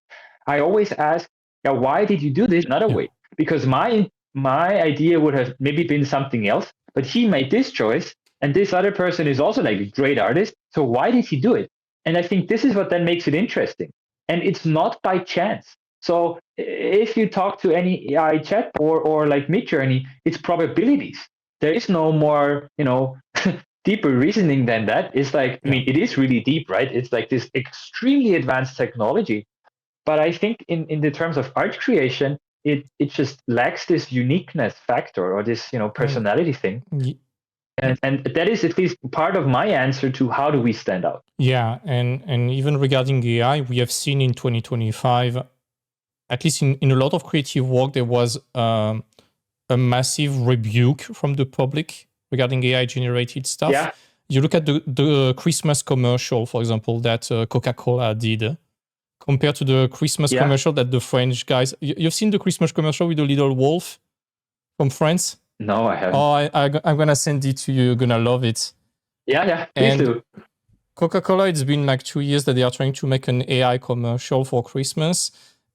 I always ask, yeah, why did you do this another way? Because my idea would have maybe been something else, but he made this choice, and this other person is also like a great artist. So why did he do it? And I think this is what then makes it interesting. And it's not by chance. So if you talk to any AI chat or like Midjourney, it's probabilities. There is no more, deeper reasoning than that. It's like, I mean, it is really deep, right? It's like this extremely advanced technology. But I think in the terms of art creation, it just lacks this uniqueness factor or this, personality thing. And that is at least part of my answer to how do we stand out. Yeah, and even regarding AI, we have seen in 2025, at least in a lot of creative work, there was a massive rebuke from the public regarding AI-generated stuff. Yeah. You look at the Christmas commercial, for example, that Coca-Cola did, compared to the Christmas commercial that the French guys... You've seen the Christmas commercial with the little wolf from France? No, I haven't. Oh, I'm going to send it to you. You're going to love it. Yeah, please do. Coca-Cola, it's been like 2 years that they are trying to make an AI commercial for Christmas.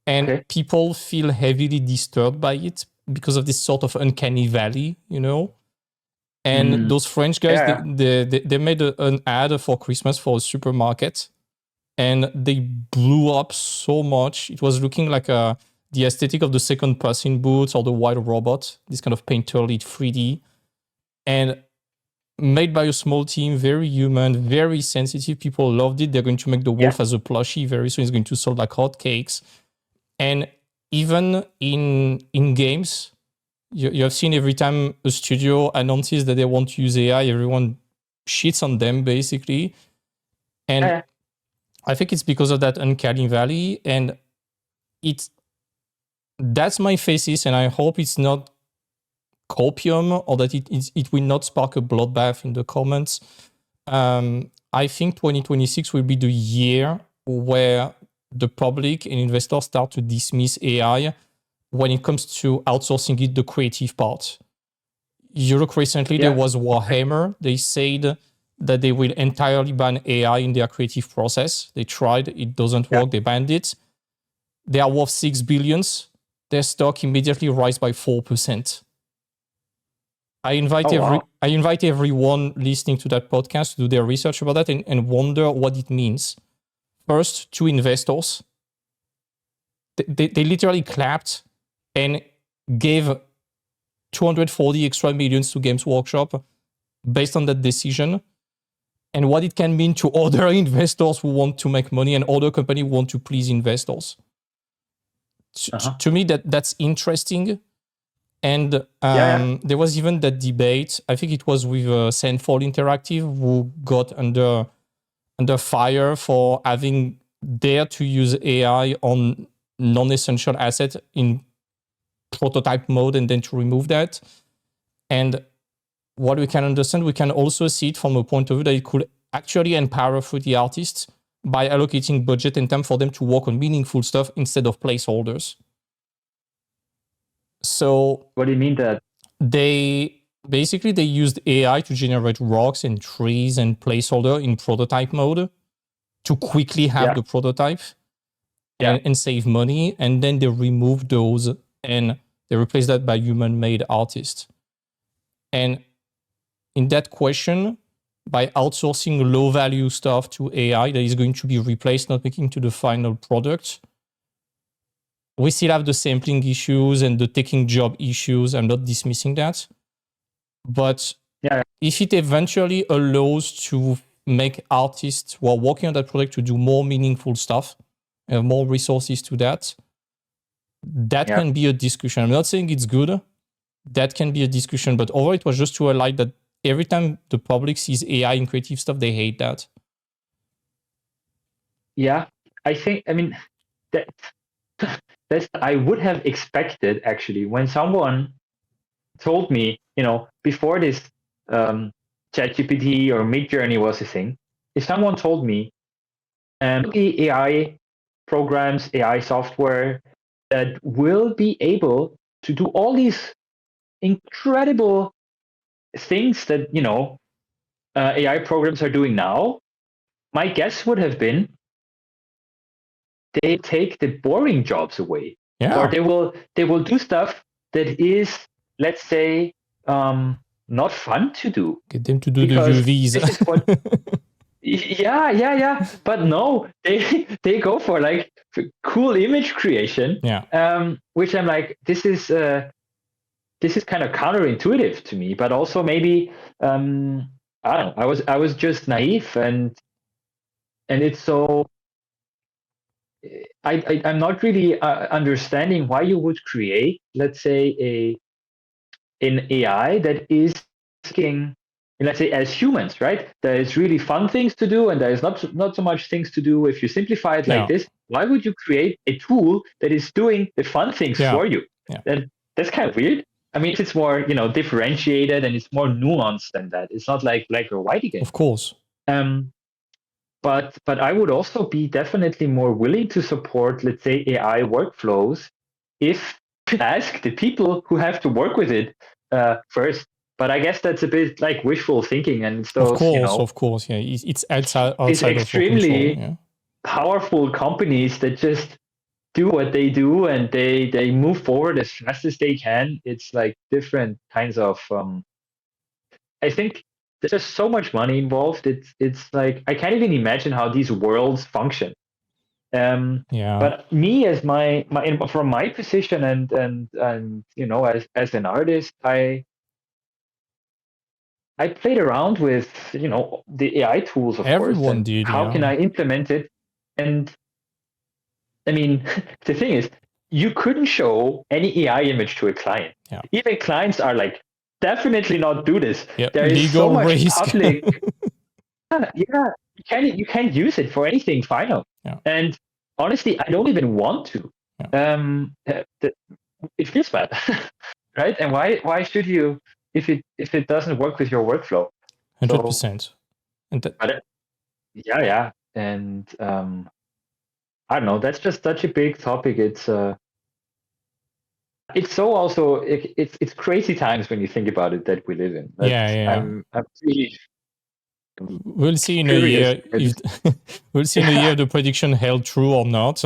And people feel heavily disturbed by it because of this sort of uncanny valley, And those French guys, they made an ad for Christmas for a supermarket, and they blew up so much. It was looking like the aesthetic of the second person boots or the white robot, this kind of painterly 3D, and made by a small team, very human, very sensitive. People loved it. They're going to make the wolf as a plushie very soon. It's going to sell like hotcakes. And even in games, you have seen every time a studio announces that they want to use AI, everyone shits on them, basically. And I think it's because of that uncanny valley. And that's my thesis, and I hope it's not copium or that it will not spark a bloodbath in the comments. I think 2026 will be the year where the public and investors start to dismiss AI when it comes to outsourcing it, the creative part. You look recently, there was Warhammer. They said that they will entirely ban AI in their creative process. They tried, it doesn't work, they banned it. They are worth $6 billion. Their stock immediately rise by 4%. I invite everyone listening to that podcast to do their research about that and wonder what it means. First, to investors, they literally clapped and gave 240 extra millions to Games Workshop based on that decision, and what it can mean to other investors who want to make money and other companies who want to please investors. To me, that's interesting. And there was even that debate, I think it was with Sandfall Interactive, who got under fire for having dared to use AI on non-essential assets in prototype mode and then to remove that. And what we can understand, we can also see it from a point of view that it could actually empower the artists by allocating budget and time for them to work on meaningful stuff instead of placeholders. So what do you mean that? They used AI to generate rocks and trees and placeholder in prototype mode to quickly have the prototype and save money. And then they removed those and they replaced that by human-made artists. And in that question, by outsourcing low-value stuff to AI that is going to be replaced, not making to the final product, we still have the sampling issues and the taking job issues. I'm not dismissing that. But if it eventually allows to make artists who are working on that project to do more meaningful stuff, and more resources to that, that can be a discussion. I'm not saying it's good. That can be a discussion. But overall, it was just to highlight that every time the public sees AI in creative stuff, they hate that. Yeah, that's I would have expected, actually, when someone told me, before this ChatGPT or Midjourney was a thing, if someone told me the AI programs, AI software that will be able to do all these incredible things that AI programs are doing now, my guess would have been they take the boring jobs away, or they will do stuff that is, let's say, not fun to do. Get them to do the Because UVs. this is what. Yeah. But no, they go for like cool image creation. Yeah. Which I'm like, this is kind of counterintuitive to me, but also maybe I don't know. I was just naive, and it's so. I'm not really understanding why you would create, let's say, an AI that is asking, let's say, as humans, right? There is really fun things to do, and there is not so much things to do. If you simplify it like this, why would you create a tool that is doing the fun things for you? That's kind of weird. I mean, it's more differentiated, and it's more nuanced than that. It's not like black or white again. Of course. But I would also be definitely more willing to support, let's say, AI workflows if you ask the people who have to work with it first. But I guess that's a bit like wishful thinking, and it's those, of course, yeah, it's outside it's extremely of your control, powerful companies that just do what they do, and they move forward as fast as they can. It's like different kinds of. I think there's just so much money involved. It's like I can't even imagine how these worlds function. But me, as my from my position, and as an artist, I played around with the AI tools, of course. Everyone did. How can I implement it? And I mean, the thing is, you couldn't show any AI image to a client. Even clients are like, definitely not do this. There is so much risk. public. You can't use it for anything final. And honestly, I don't even want to. It feels bad, right? And why should you if it doesn't work with your workflow? 100%. Yeah. And I don't know. That's just such a big topic. It's so also it's crazy times when you think about it that we live in. I'm really. We'll see in a year we'll see in a year if the prediction held true or not.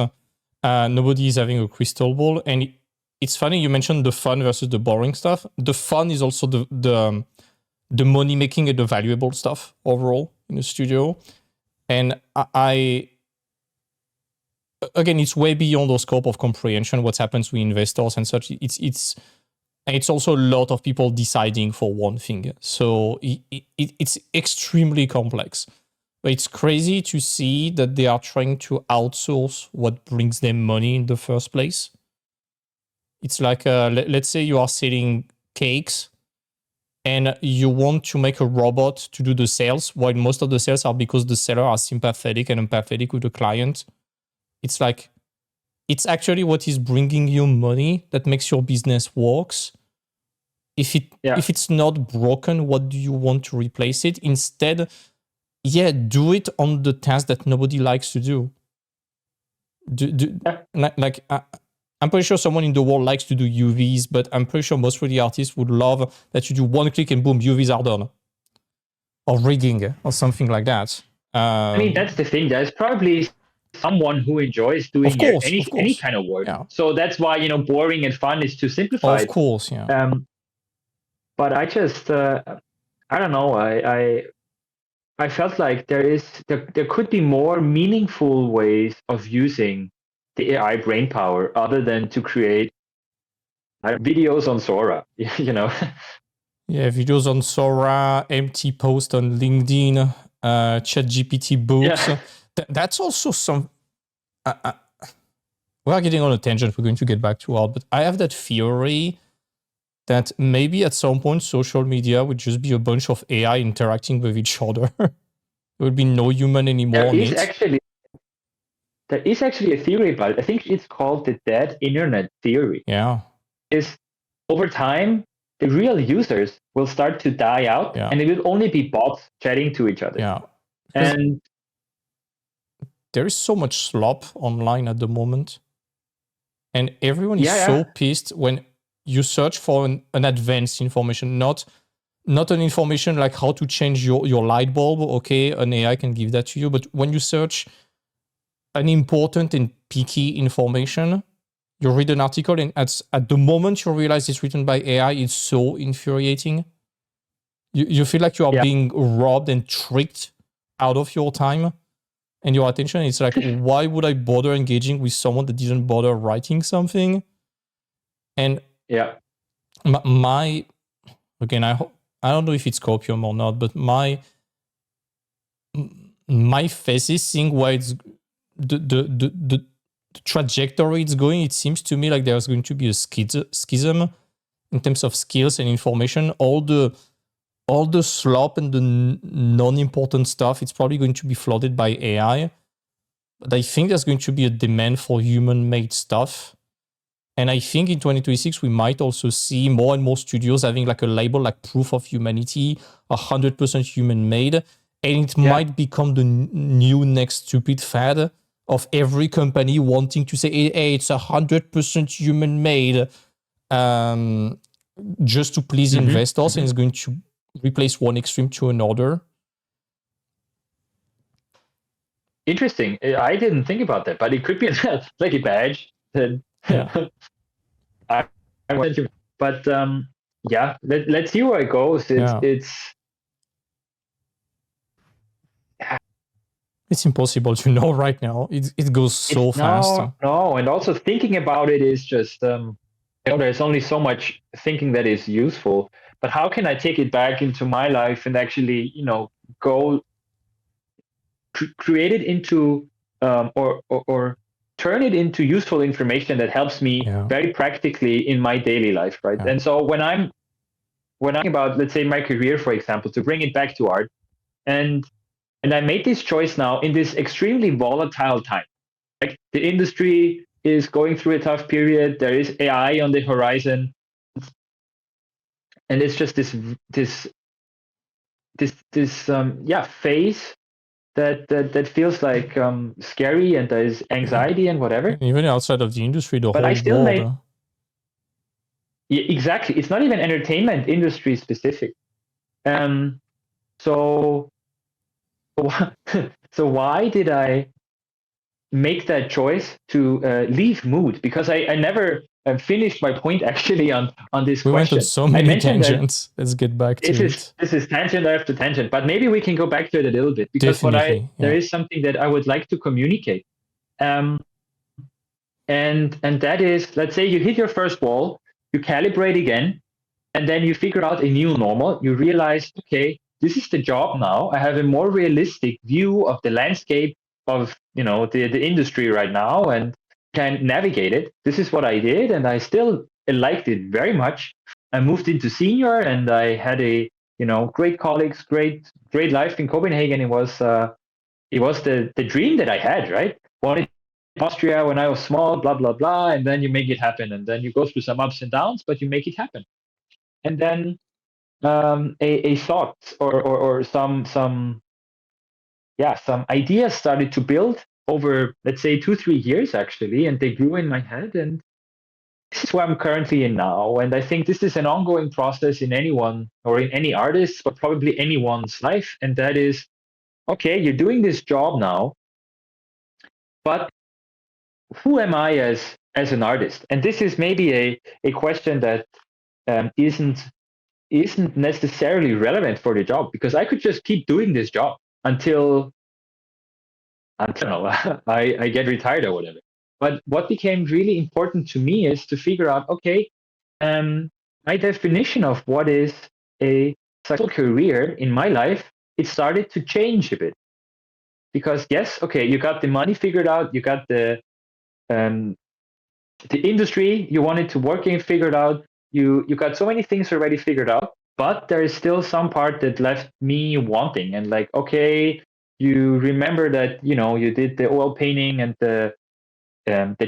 Nobody is having a crystal ball, and it's funny you mentioned the fun versus the boring stuff. The fun is also the money making and the valuable stuff overall in the studio. And again, it's way beyond the scope of comprehension what happens with investors and such. It's also a lot of people deciding for one thing. So it's extremely complex. But it's crazy to see that they are trying to outsource what brings them money in the first place. It's like, let's say you are selling cakes and you want to make a robot to do the sales, while most of the sales are because the seller are sympathetic and empathetic with the client. It's like, it's actually what is bringing you money that makes your business works. If it's not broken, what do you want to replace it? Instead, do it on the task that nobody likes to do. I'm pretty sure someone in the world likes to do UVs, but I'm pretty sure most 3D artists would love that you do one click and boom, UVs are done. Or rigging or something like that. I mean, that's the thing. There's probably someone who enjoys doing any kind of work. So that's why, boring and fun is too simplified. Of course, yeah. But I just, I don't know. I felt like there could be more meaningful ways of using the AI brain power other than to create videos on Sora, Yeah, videos on Sora, empty post on LinkedIn, ChatGPT books. Yeah. That's also some... we are getting on a tangent. We're going to get back to art, but I have that theory that maybe at some point social media would just be a bunch of AI interacting with each other. There would be no human anymore. There is actually a theory about it. I think it's called the dead internet theory. Yeah. Is over time, the real users will start to die out, and it will only be bots chatting to each other. Yeah. And there is so much slop online at the moment. And everyone is so pissed when you search for an advanced information, not an information like how to change your light bulb. Okay, an AI can give that to you, but when you search an important and picky information, you read an article, and at the moment you realize it's written by AI, it's so infuriating. You feel like you are being robbed and tricked out of your time and your attention. It's like, why would I bother engaging with someone that didn't bother writing something? And my again, I don't know if it's copium or not, but my thesis, seeing why it's the trajectory it's going, it seems to me like there's going to be a schism in terms of skills and information. All the slop and the non-important stuff, it's probably going to be flooded by AI. But I think there's going to be a demand for human-made stuff. And I think in 2026, we might also see more and more studios having like a label like proof of humanity, 100% human-made. And it might become the new next stupid fad of every company wanting to say, hey, it's 100% human-made, just to please investors, and it's going to replace one extreme to another. Interesting. I didn't think about that, but it could be like a badge. But let's see where it goes. It's impossible to know right now. It goes so fast. No, and also thinking about it is just there's only so much thinking that is useful. But how can I take it back into my life and actually, go create it into or turn it into useful information that helps me very practically in my daily life, right? And so when I'm about, let's say, my career, for example, to bring it back to art, and I made this choice now in this extremely volatile time. Like the industry is going through a tough period. There is AI on the horizon, and it's just this phase that feels like scary, and there's anxiety and whatever. Even outside of the industry, but I still made. Yeah, exactly. It's not even entertainment industry specific. So why did I make that choice to leave mood? Because I never finished my point actually on this question. We went on so many tangents. Let's get back to it. This is tangent after tangent, but maybe we can go back to it a little bit, because there is something that I would like to communicate. And that is, let's say you hit your first wall, you calibrate again, and then you figure out a new normal. You realize, okay, this is the job now. I have a more realistic view of the landscape of the industry right now, and can navigate it. This is what I did, and I still liked it very much. I moved into senior, and I had a great colleagues, great life in Copenhagen. It was the dream that I had, right? Wanted Austria when I was small, blah blah blah, and then you make it happen, and then you go through some ups and downs, but you make it happen. And then a thought or some ideas started to build over, let's say, 2-3 years actually, and they grew in my head, and this is where I'm currently in now. And I think this is an ongoing process in anyone, or in any artist, but probably anyone's life. And that is, okay, you're doing this job now, but who am I as an artist? And this is maybe a question that isn't necessarily relevant for the job, because I could just keep doing this job until I don't know, I get retired or whatever. But what became really important to me is to figure out, okay, my definition of what is a successful career in my life, it started to change a bit. Because yes, okay, you got the money figured out, you got the industry you wanted to work in figured out, you got so many things already figured out, but there is still some part that left me wanting. And like, okay, you remember that you did the oil painting and the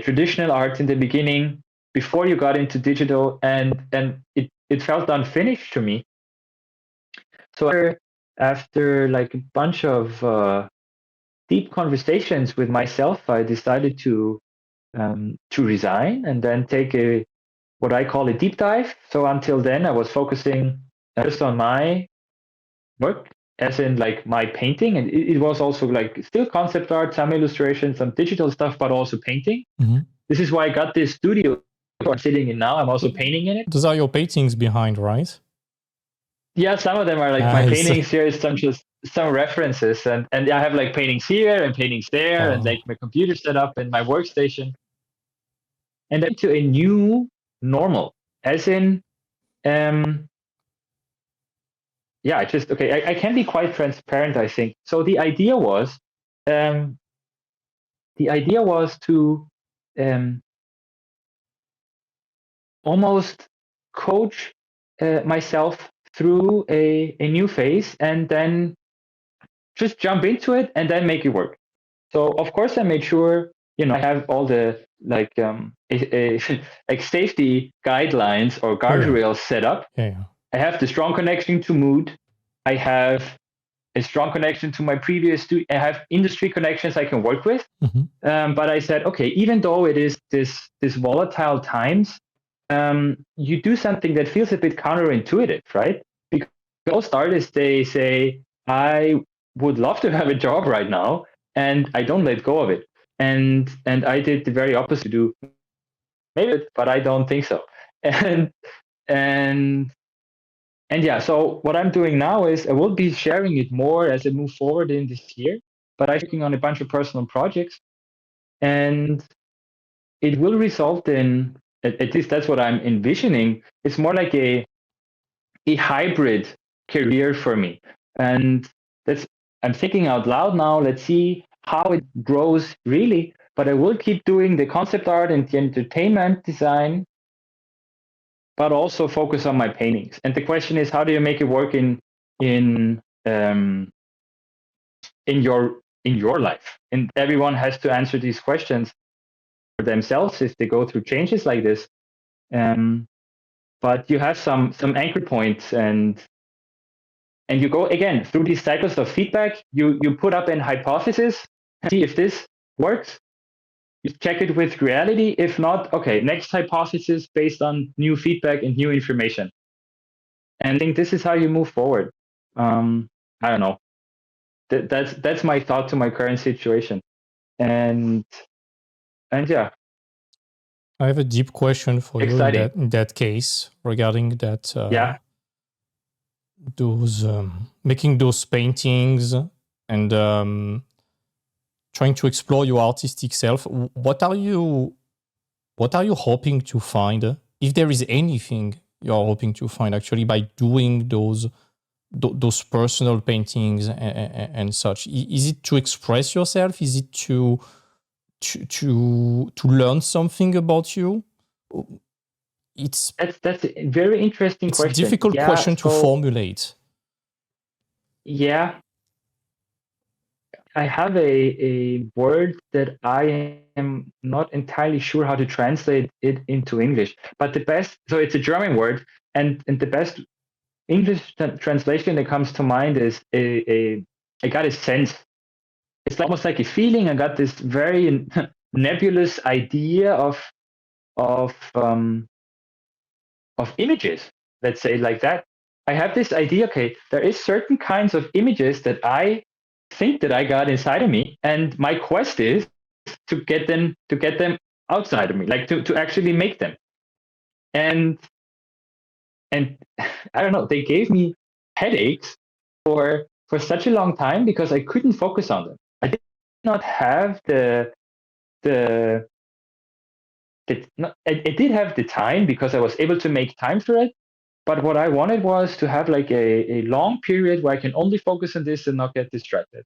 traditional art in the beginning before you got into digital, and it felt unfinished to me. So after like a bunch of deep conversations with myself, I decided to resign and then take a what I call a deep dive. So until then, I was focusing just on my work, as in like my painting, and it was also like still concept art, some illustration, some digital stuff, but also painting. Mm-hmm. This is why I got this studio I'm sitting in now. I'm also painting in it. Those are your paintings behind, right? Yeah, some of them are like my paintings. Here is some references, and I have like paintings here and paintings there, and like my computer set up and my workstation, and then to a new normal, as in, yeah, I can be quite transparent, I think. So the idea was to almost coach myself through a new phase, and then just jump into it and then make it work. So of course I made sure, I have all the like like safety guidelines or guardrails set up. Yeah. I have the strong connection to mood. I have a strong connection to my previous I have industry connections I can work with. Mm-hmm. But I said, okay, even though it is this volatile times, you do something that feels a bit counterintuitive, right? Because most artists, they say, I would love to have a job right now, and I don't let go of it. And I did the very opposite. Do maybe, but I don't think so. And yeah, so what I'm doing now is I will be sharing it more as I move forward in this year. But I'm working on a bunch of personal projects, and it will result in, at least that's what I'm envisioning. It's more like a hybrid career for me, and I'm thinking out loud now. Let's see how it grows really. But I will keep doing the concept art and the entertainment design, but also focus on my paintings. And the question is, how do you make it work in your life? And everyone has to answer these questions for themselves if they go through changes like this. But you have some anchor points, and you go again through these cycles of feedback. You put up an hypothesis, see if this works. You check it with reality. If not, okay, next hypothesis based on new feedback and new information. And I think this is how you move forward. I don't know. That's my thought to my current situation. And yeah. I have a deep question for Exciting. you in that case regarding that. Yeah. Those making those paintings and trying to explore your artistic self. What are you hoping to find, if there is anything you are hoping to find actually by doing those personal paintings and such? Is it to express yourself? Is it to learn something about you? That's a very interesting question. It's a difficult question to formulate. Yeah. I have a word that I am not entirely sure how to translate it into English, but so it's a German word, and the best English translation that comes to mind is I got a sense. It's almost like a feeling. I got this very nebulous idea of images, let's say like that. I have this idea, okay, there is certain kinds of images that I think that I got inside of me, and my quest is to get them outside of me, like to actually make them. And I don't know, they gave me headaches for such a long time because I couldn't focus on them. I did not have I did have the time because I was able to make time for it. But what I wanted was to have like a long period where I can only focus on this and not get distracted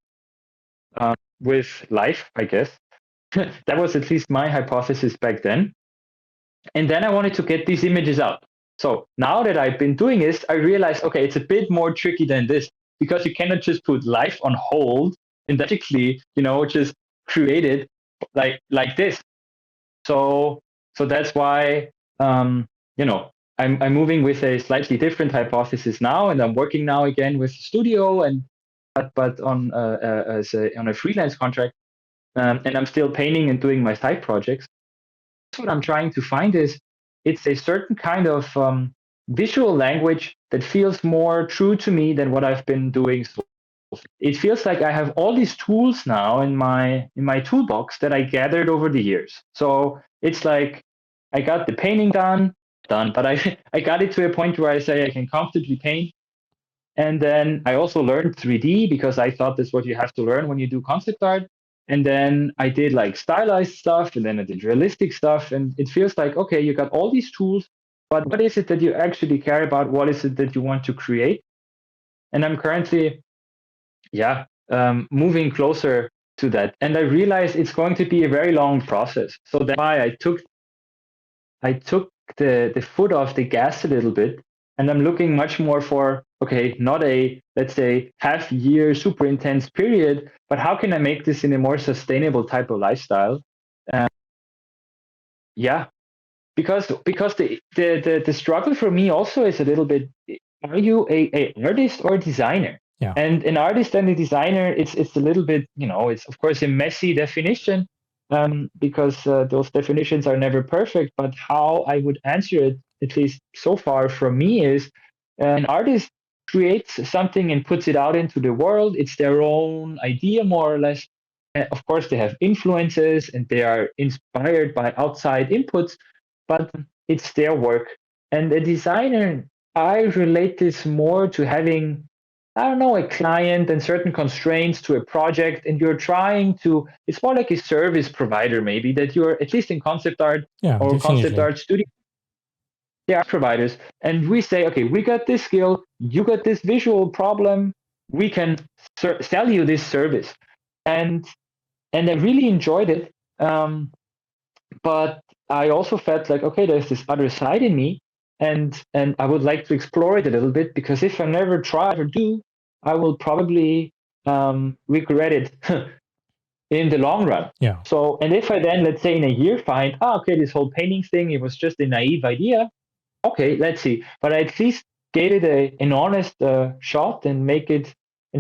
with life, I guess. That was at least my hypothesis back then. And then I wanted to get these images out. So now that I've been doing this, I realized, okay, it's a bit more tricky than this, because you cannot just put life on hold and basically, just create it like this. So that's why, I'm moving with a slightly different hypothesis now, and I'm working now again with the studio, but on a freelance contract, and I'm still painting and doing my side projects. What I'm trying to find is it's a certain kind of visual language that feels more true to me than what I've been doing. It feels like I have all these tools now in my toolbox that I gathered over the years. So it's like I got the painting done, but I got it to a point where I say I can comfortably paint. And then I also learned 3D because I thought that's what you have to learn when you do concept art. And then I did like stylized stuff, and then I did realistic stuff. And it feels like, okay, you got all these tools, but what is it that you actually care about? What is it that you want to create? And I'm currently, moving closer to that. And I realized it's going to be a very long process. So that's why I took the foot off the gas a little bit. And I'm looking much more for, okay, not a, let's say, half year, super intense period, but how can I make this in a more sustainable type of lifestyle? Because the struggle for me also is a little bit, are you a artist or a designer? Yeah. And an artist and a designer, it's a little bit, it's of course a messy definition, because those definitions are never perfect. But how I would answer it, at least so far from me, is an artist creates something and puts it out into the world. It's their own idea, more or less. Of course, they have influences and they are inspired by outside inputs, but it's their work. And a designer, I relate this more to having, I don't know, a client and certain constraints to a project, and you're trying to, it's more like a service provider, maybe, that you're, at least in concept art or concept art studio, they are providers. And we say, okay, we got this skill, you got this visual problem, we can sell you this service. And I really enjoyed it. But I also felt like, okay, there's this other side in me, and I would like to explore it a little bit, because if I never try or do, I will probably regret it in the long run. Yeah. So, and if I then, let's say in a year, find, okay, this whole painting thing, it was just a naive idea. Okay, let's see. But I at least gave it an honest shot and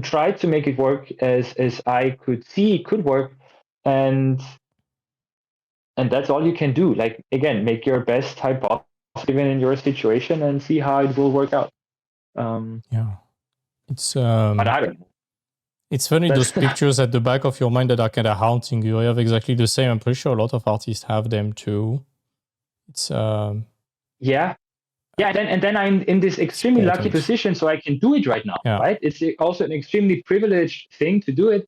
tried to make it work as I could see it could work. And that's all you can do. Like, again, make your best hypothesis given in your situation and see how it will work out. It's but I don't know. It's funny, those pictures at the back of your mind that are kind of haunting you. I have exactly the same. I'm pretty sure a lot of artists have them too. It's and then I'm in this extremely lucky position, so I can do it right now. Yeah. Right? It's also an extremely privileged thing to do it,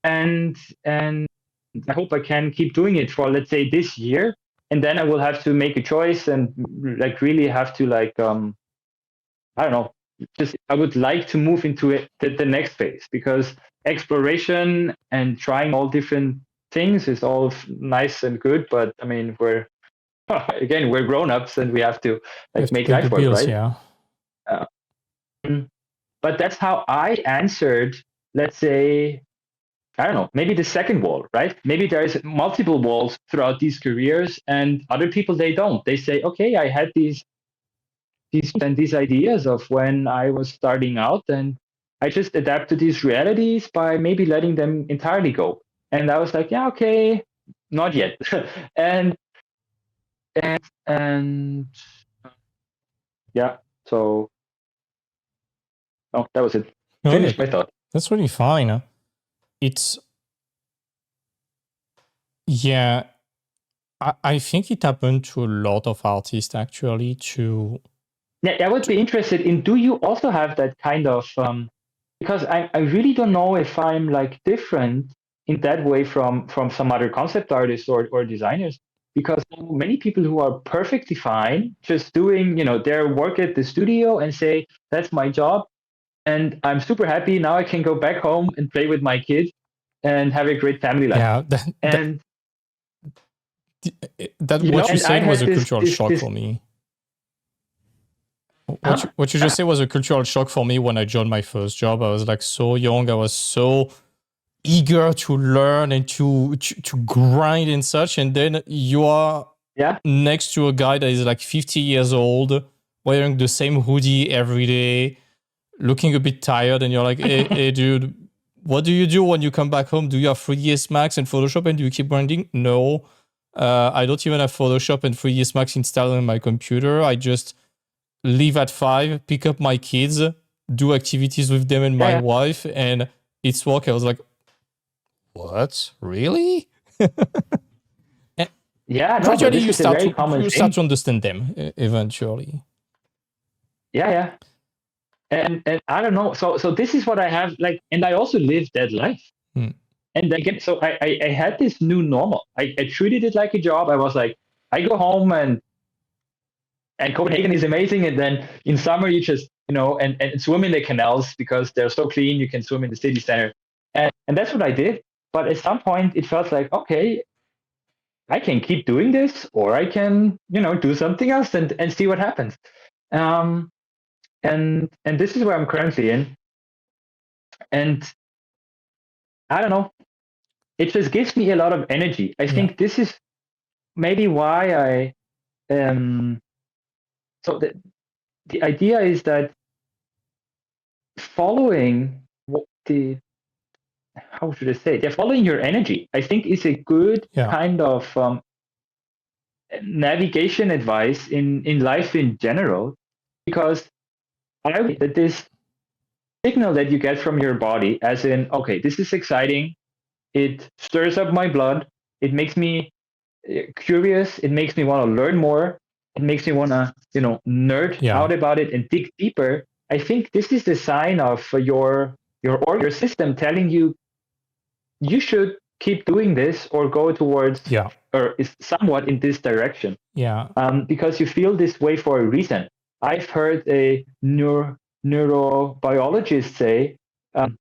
and I hope I can keep doing it for, let's say, this year, and then I will have to make a choice and like really have to I don't know. Just I would like to move into it the next phase, because exploration and trying all different things is all nice and good, but I mean we're grown-ups and we have to make life work, right? Yeah. But that's how I answered, let's say, I don't know, maybe the second wall, right? Maybe there's multiple walls throughout these careers, and other people, they don't. They say, okay, I had these ideas of when I was starting out, and I just adapt to these realities by maybe letting them entirely go. And I was like, yeah, okay, not yet. and yeah, so that was it. Finished my thought. That's really fine. Huh? It's I think it happened to a lot of artists actually to. Yeah, I would be interested in, do you also have that kind of, because I really don't know if I'm like different in that way from some other concept artists or designers, because many people who are perfectly fine just doing, their work at the studio and say, that's my job. And I'm super happy. Now I can go back home and play with my kids and have a great family life. Yeah. What you said was a cultural shock for me. What you just said was a cultural shock for me when I joined my first job. I was like so young. I was so eager to learn and to grind and such. And then you are next to a guy that is like 50 years old, wearing the same hoodie every day, looking a bit tired. And you're like, hey dude, what do you do when you come back home? Do you have 3ds Max and Photoshop and do you keep grinding? No. I don't even have Photoshop and 3ds Max installed on my computer. I just leave at 5, pick up my kids, do activities with them and my wife, and it's work. I was like, what? Really? Yeah, no, but gradually this you is a start very common thing. to understand them eventually. Yeah. And I don't know. So this is what I have, like, and I also lived that life. And again, so I had this new normal. I treated it like a job. I was like, I go home and Copenhagen is amazing. And then in summer you just, and swim in the canals because they're so clean. You can swim in the city center. And that's what I did. But at some point it felt like, okay, I can keep doing this, or I can, do something else and see what happens. And this is where I'm currently in. And I don't know, it just gives me a lot of energy. I think this is maybe why I so the idea is that following how should I say it? Yeah, following your energy, I think, is a good kind of navigation advice in life in general, because I think that this signal that you get from your body, as in, okay, this is exciting, it stirs up my blood, it makes me curious, it makes me want to learn more, it makes me want to nerd out about it and dig deeper. I think this is the sign of your system telling you should keep doing this or go towards or is somewhat in this direction. Because you feel this way for a reason. I've heard a neurobiologist say, a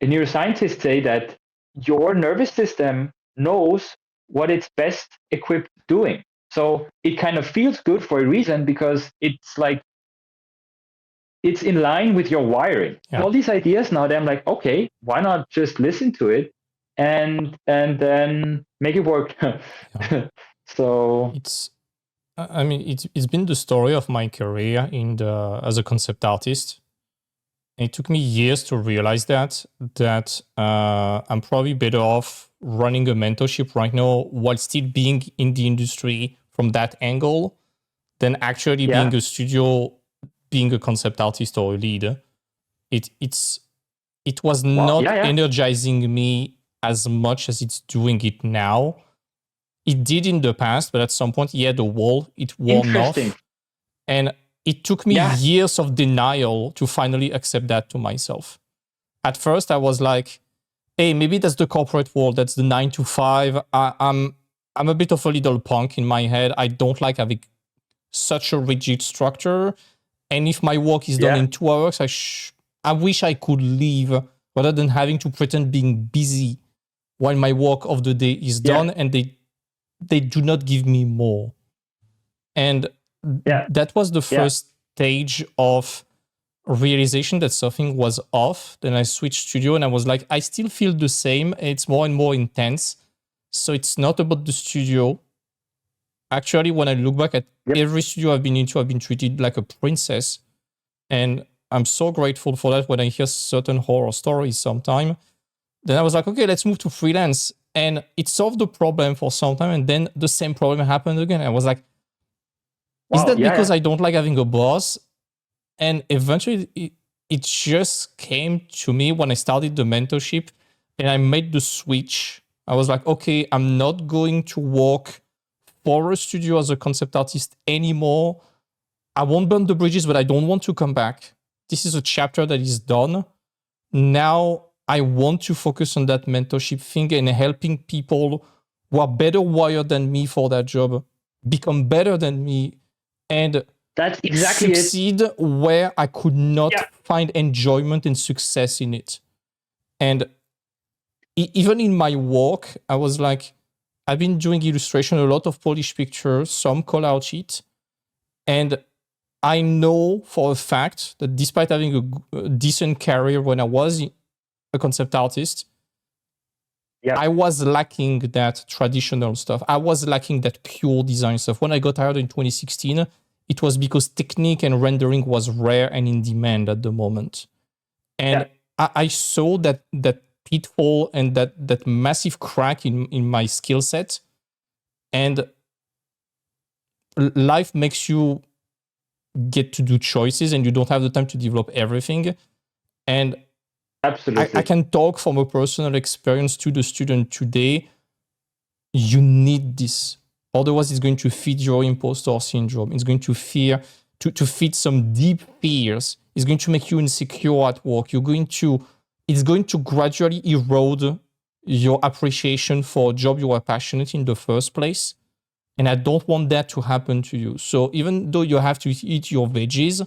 neuroscientist say that your nervous system knows what it's best equipped doing. So it kind of feels good for a reason, because it's like, it's in line with your wiring. All these ideas now, I'm like, okay, why not just listen to it and then make it work? So it's been the story of my career as a concept artist. It took me years to realize that I'm probably better off running a mentorship right now while still being in the industry from that angle than actually being a studio, being a concept artist or a lead. It was not energizing me as much as it's doing it now. It did in the past, but at some point, the wall, it worn off. And it took me years of denial to finally accept that to myself. At first, I was like, hey, maybe that's the corporate world. That's the 9 to 5. I'm a bit of a little punk in my head. I don't like having such a rigid structure. And if my work is done in 2 hours, I wish I could leave rather than having to pretend being busy while my work of the day is done and they do not give me more. And that was the first stage of realization that something was off. Then I switched studio and I was like, I still feel the same. It's more and more intense. So it's not about the studio. Actually, when I look back at every studio I've been into, I've been treated like a princess. And I'm so grateful for that when I hear certain horror stories sometime. Then I was like, okay, let's move to freelance. And it solved the problem for some time. And then the same problem happened again. I was like, is that because I don't like having a boss? And eventually it just came to me when I started the mentorship and I made the switch. I was like, okay, I'm not going to work for a studio as a concept artist anymore. I won't burn the bridges, but I don't want to come back. This is a chapter that is done. Now I want to focus on that mentorship thing and helping people who are better wired than me for that job become better than me and that's exactly succeed where I could not find enjoyment and success in it. And even in my work, I was like, I've been doing illustration, a lot of polished pictures, some call-out sheet. And I know for a fact that despite having a decent career when I was a concept artist, I was lacking that traditional stuff. I was lacking that pure design stuff. When I got hired in 2016, it was because technique and rendering was rare and in demand at the moment. And I saw that pitfall and that massive crack in my skill set. And life makes you get to do choices, and you don't have the time to develop everything. And Absolutely. I can talk from a personal experience to the student today. You need this. Otherwise, it's going to feed your imposter syndrome. It's going to feed some deep fears. It's going to make you insecure at work. It's going to gradually erode your appreciation for a job you are passionate in the first place. And I don't want that to happen to you. So even though you have to eat your veggies,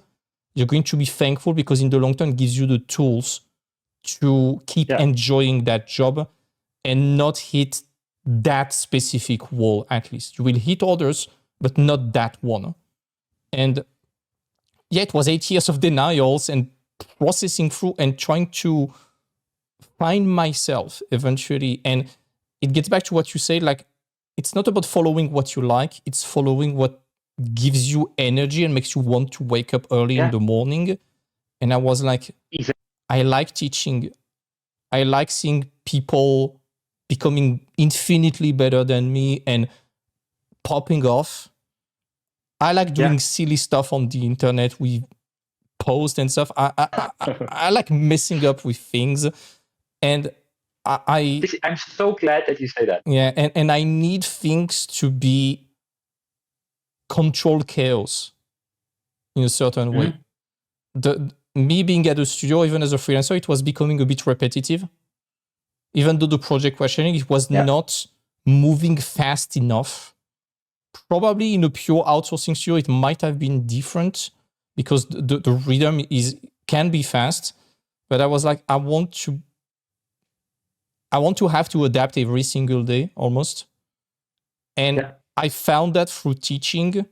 you're going to be thankful, because in the long term, it gives you the tools to keep enjoying that job and not hit that specific wall. At least you will hit others, but not that one. And yeah, it was 8 years of denials and processing through and trying to find myself eventually. And it gets back to what you say, like, it's not about following what you like, it's following what gives you energy and makes you want to wake up early in the morning. And I was like, I like teaching. I like seeing people becoming infinitely better than me and popping off. I like doing silly stuff on the internet. We post and stuff. I like messing up with things. And I'm so glad that you say that. Yeah, and I need things to be controlled chaos in a certain way. Me being at a studio, even as a freelancer, it was becoming a bit repetitive. Even though the project was sharing, it was not moving fast enough. Probably in a pure outsourcing studio, it might have been different, because the rhythm can be fast. But I was like, I want to have to adapt every single day almost. And I found that through teaching,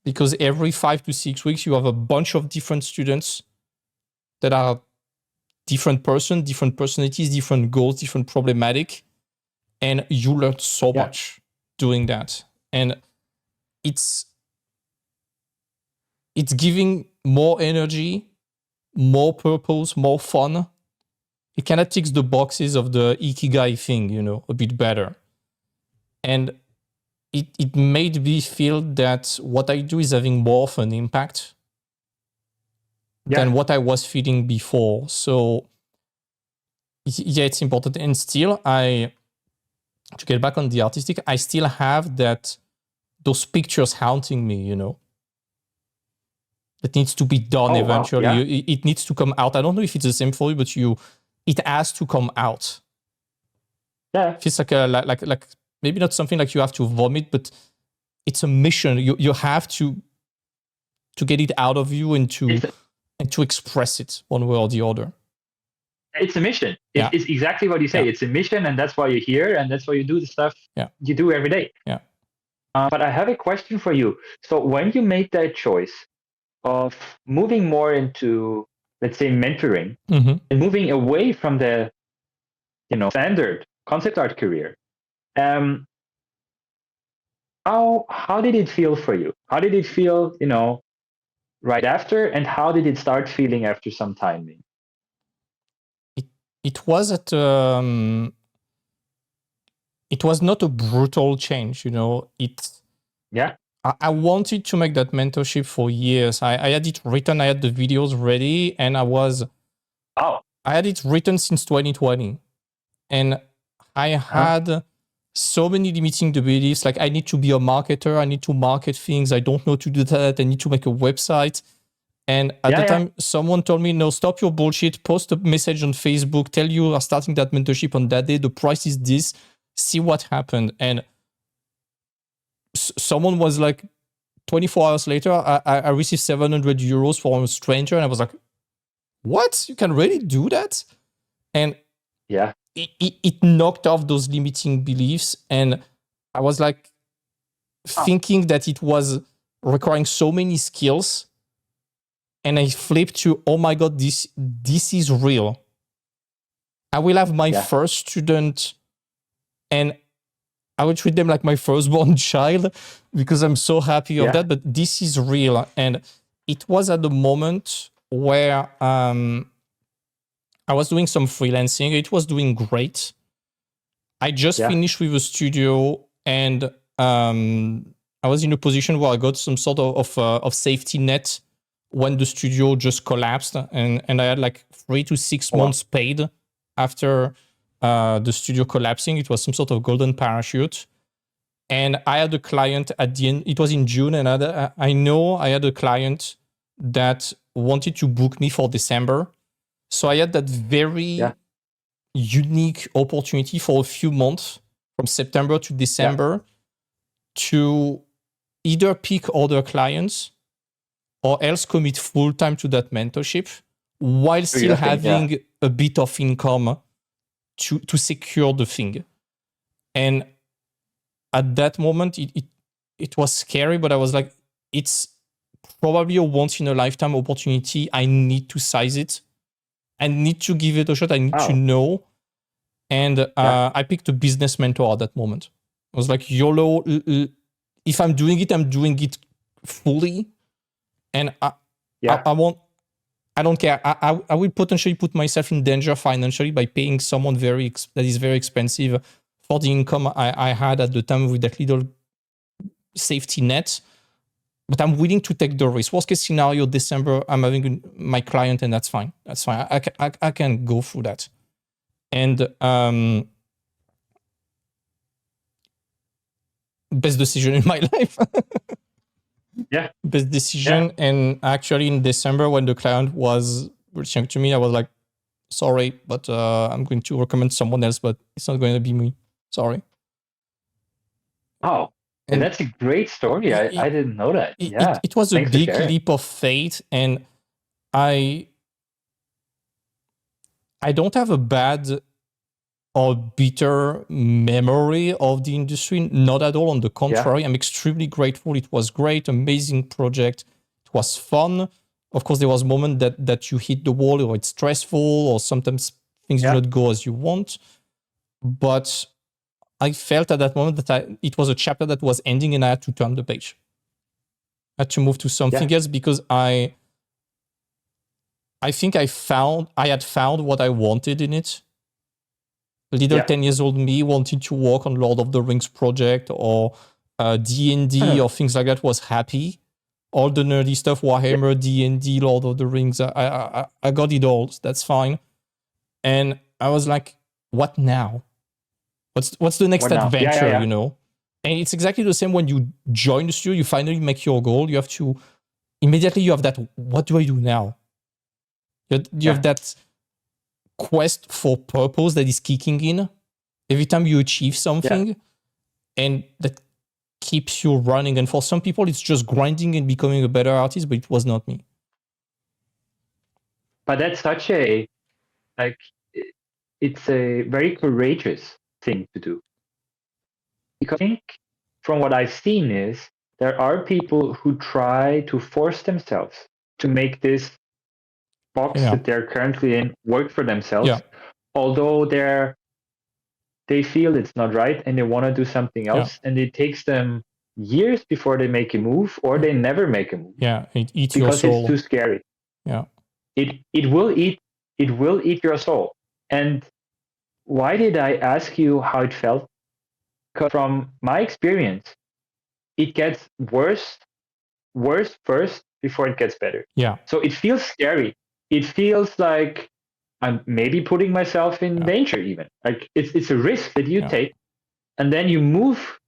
because every 5 to 6 weeks, you have a bunch of different students that are different different personalities, different goals, different problematic. And you learn so much doing that. And it's giving more energy, more purpose, more fun. It kind of ticks the boxes of the ikigai thing, a bit better. And it made me feel that what I do is having more of an impact than what I was feeling before. So yeah, it's important. And still, to get back on the artistic, I still have those pictures haunting me, It needs to be done eventually. Wow. It needs to come out. I don't know if it's the same for you, but it has to come out. Yeah. It feels like maybe not something like you have to vomit, but it's a mission. You have to get it out of you and to express it one way or the other. It's a mission. It's exactly what you say. It's a mission, and that's why you're here, and that's why you do the stuff you do every day. Yeah. But I have a question for you. So when you made that choice of moving more into, let's say, mentoring, and moving away from the standard concept art career, how did it feel for you? How did it feel, right after, and how did it start feeling after some time? It was it was not a brutal change, I wanted to make that mentorship for years. I had it written, I had the videos ready, and I had it written since 2020. And I had so many limiting beliefs, like I need to be a marketer, I need to market things, I don't know to do that, I need to make a website. And at the time, someone told me, no, stop your bullshit, post a message on Facebook, tell you are starting that mentorship on that day, the price is this, see what happened. And someone was like, 24 hours later, I received 700 euros from a stranger, and I was like, what? You can really do that? And it knocked off those limiting beliefs. And I was like thinking that it was requiring so many skills. And I flipped to, oh my God, this is real. I will have my first student, and I will treat them like my firstborn child, because I'm so happy of that. But this is real. And it was at the moment where I was doing some freelancing. It was doing great. I just finished with a studio, and I was in a position where I got some sort of safety net when the studio just collapsed, and I had like 3 to 6 months paid after the studio collapsing. It was some sort of golden parachute. And I had a client at the end, it was in June, and I know I had a client that wanted to book me for December. So I had that very unique opportunity for a few months from September to December to either pick other clients or else commit full time to that mentorship while still having a bit of income to secure the thing. And at that moment, it was scary, but I was like, it's probably a once in a lifetime opportunity. I need to size it. I need to give it a shot. I need to know. And I picked a business mentor at that moment. I was like, YOLO, if I'm doing it fully. And I don't care. I will potentially put myself in danger financially by paying someone that is very expensive for the income I had at the time with that little safety net. But I'm willing to take the risk. Worst case scenario, December, I'm having my client, and that's fine. That's fine. I can go through that. And best decision in my life. Best decision. And actually in December, when the client was reaching to me, I was like, sorry, but I'm going to recommend someone else, but it's not going to be me. Sorry. Oh, and that's a great story. I didn't know that. It was a big leap of faith, and I don't have a bad or bitter memory of the industry. Not at all. On the contrary, I'm extremely grateful. It was great, amazing project. It was fun. Of course, there was a moment that you hit the wall, or it's stressful, or sometimes things do not go as you want. But I felt at that moment that it was a chapter that was ending, and I had to turn the page. I had to move to something else, because I think I had found what I wanted in it. Little 10 years old me wanted to work on Lord of the Rings project or D&D or things like that, was happy. All the nerdy stuff, Warhammer, D&D, Lord of the Rings, I got it all. That's fine. And I was like, what now? What's the next adventure, you know? And it's exactly the same when you join the studio, you finally make your goal. You have to, immediately you have that, what do I do now? You have that quest for purpose that is kicking in every time you achieve something, and that keeps you running. And for some people, it's just grinding and becoming a better artist, but it was not me. But that's such it's a very courageous thing to do. Because I think from what I've seen is there are people who try to force themselves to make this box that they're currently in work for themselves, although they feel it's not right and they want to do something else, and it takes them years before they make a move, or they never make a move. It eats your soul. Because it's too scary. It will eat your soul. And why did I ask you how it felt? Because from my experience, it gets worse first before it gets better. So it feels scary. It feels like I'm maybe putting myself in danger even. Like it's a risk that you take, and then you move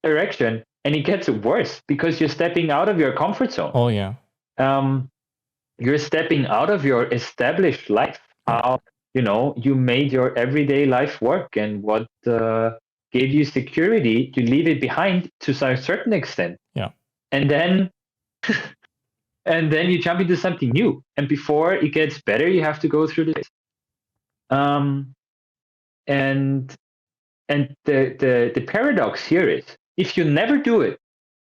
direction and it gets worse because you're stepping out of your comfort zone. You're stepping out of your established life. How, you made your everyday life work, and what gave you security, you leave it behind to a certain extent. And then and then you jump into something new. And before it gets better, you have to go through this. And the paradox here is, if you never do it,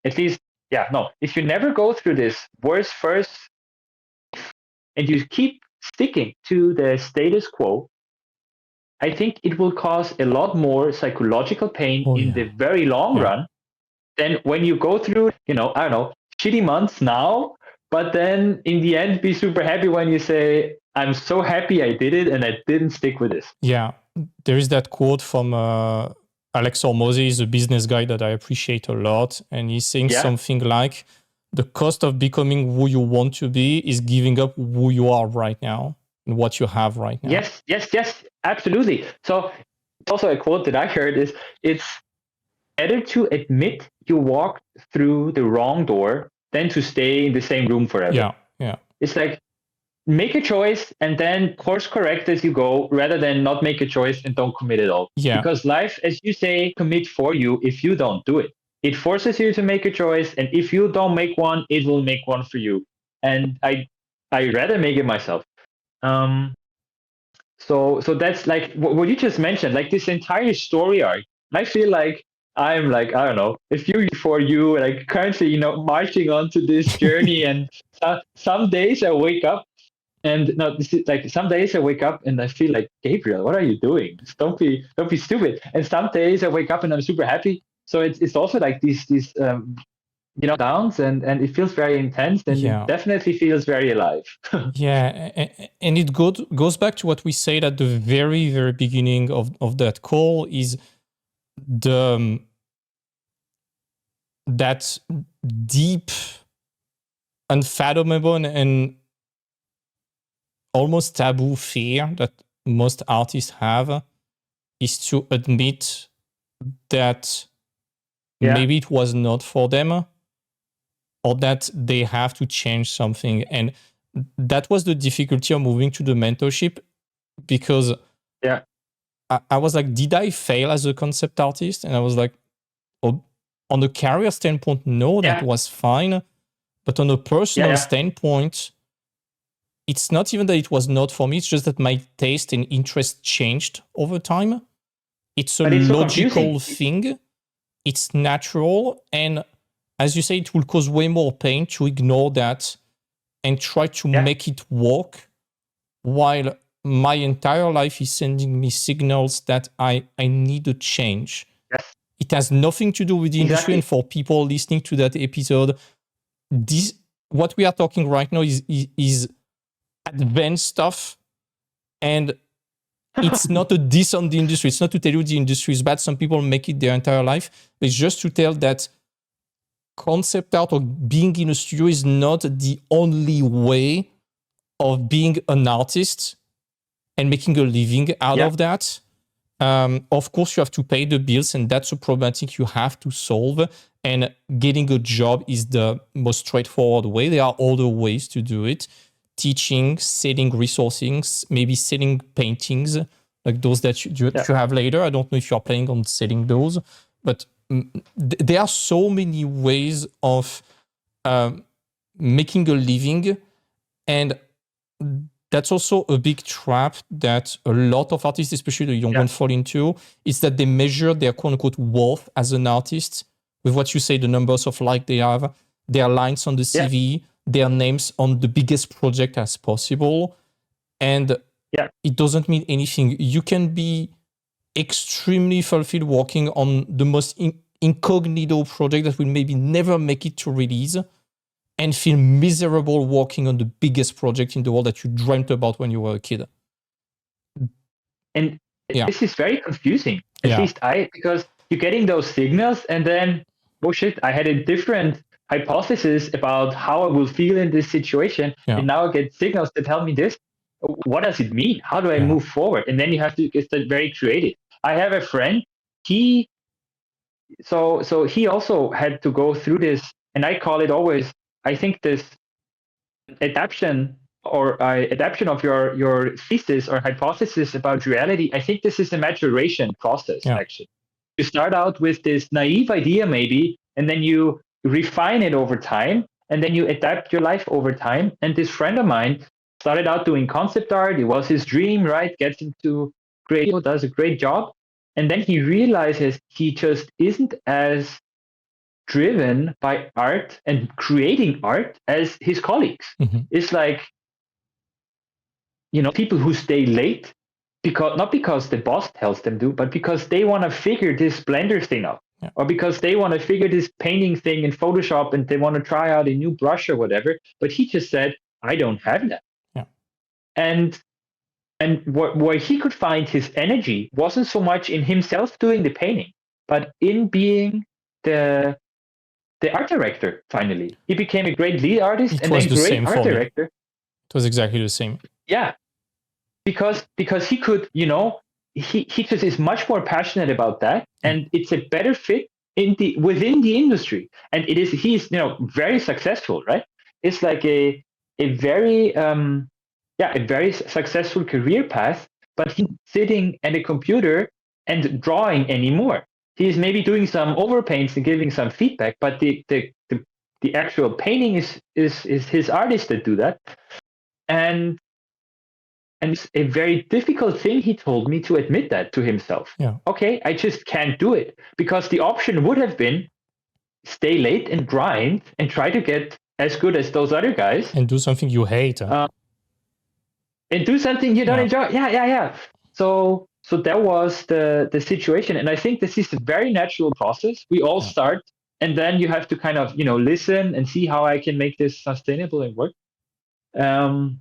if you never go through this worst first, and you keep sticking to the status quo, I think it will cause a lot more psychological pain in the very long run than when you go through, shitty months now, but then in the end be super happy when you say, I'm so happy I did it and I didn't stick with this. There is that quote from Alex Hormozy is a business guy that I appreciate a lot. And he's saying something like, the cost of becoming who you want to be is giving up who you are right now and what you have right now. Yes, absolutely. So it's also a quote that I heard is, it's better to admit you walked through the wrong door than to stay in the same room forever. Yeah. It's like, make a choice and then course correct as you go, rather than not make a choice and don't commit at all. Yeah. Because life, as you say, commit for you if you don't do it. It forces you to make a choice, and if you don't make one, it will make one for you. And I rather make it myself. So that's like what you just mentioned, like this entire story arc. I feel like I'm like, I don't know, a few years before you, like currently, marching onto this journey. And some days I wake up and no, this is like, some days I wake up and I feel like, Gabriel, what are you doing? Just don't be stupid. And some days I wake up and I'm super happy. So it's also like these downs, and it feels very intense, and it definitely feels very alive. And it goes back to what we said at the very, very beginning of that call, is that deep, unfathomable, and almost taboo fear that most artists have, is to admit that maybe it was not for them, or that they have to change something. And that was the difficulty of moving to the mentorship, because I was like, did I fail as a concept artist? And I was like, oh, on the career standpoint, no, that was fine. But on a personal standpoint, it's not even that it was not for me. It's just that my taste and interest changed over time. It's a logical thing. It's natural. And as you say, it will cause way more pain to ignore that and try to make it work, while my entire life is sending me signals that I need a change. It has nothing to do with the industry. And for people listening to that episode, what we are talking right now is advanced stuff, and it's not a diss on the industry. It's not to tell you the industry is bad. Some people make it their entire life. It's just to tell that concept art or being in a studio is not the only way of being an artist and making a living out of that. Of course, you have to pay the bills, and that's a problematic you have to solve. And getting a job is the most straightforward way. There are other ways to do it. Teaching, selling resources, maybe selling paintings, like those that you have later. I don't know if you're planning on selling those, but there are so many ways of making a living. And that's also a big trap that a lot of artists, especially the young ones, fall into, is that they measure their quote-unquote worth as an artist with what you say, the numbers of likes they have, their lines on the CV, their names on the biggest project as possible. And it doesn't mean anything. You can be extremely fulfilled working on the most incognito project that will maybe never make it to release, and feel miserable working on the biggest project in the world that you dreamt about when you were a kid. And this is very confusing, at least because you're getting those signals, and then, oh shit, I had a different hypothesis about how I will feel in this situation, and now I get signals that tell me this. What does it mean? How do I move forward? And then you have to get very creative. I have a friend. He also had to go through this, and I call it always, I think, this adaptation of your thesis or hypothesis about reality. I think this is a maturation process. Actually, you start out with this naive idea maybe, and then you refine it over time, and then you adapt your life over time. And this friend of mine started out doing concept art. It was his dream, right? Gets into creative, does a great job. And then he realizes he just isn't as driven by art and creating art as his colleagues. It's like, people who stay late, not because the boss tells them to, but because they want to figure this Blender thing out. Or because they want to figure this painting thing in Photoshop, and they want to try out a new brush or whatever. But he just said, I don't have that. And where he could find his energy wasn't so much in himself doing the painting, but in being the art director. Finally, he became a great lead artist It and was then the great same art for me. director. It was exactly the same. Yeah, because he could, he just is much more passionate about that, and it's a better fit within the industry, and he's very successful, right? It's like a very a very successful career path, but he's sitting at a computer and drawing anymore. He's maybe doing some overpaints and giving some feedback, but the actual painting is his artists that do that. And it's a very difficult thing, he told me, to admit that to himself. Yeah. Okay, I just can't do it, because the option would have been stay late and grind and try to get as good as those other guys. And do something you hate. And do something you don't enjoy. Yeah. So that was the situation. And I think this is a very natural process. We all start, and then you have to kind of, listen and see how I can make this sustainable and work. And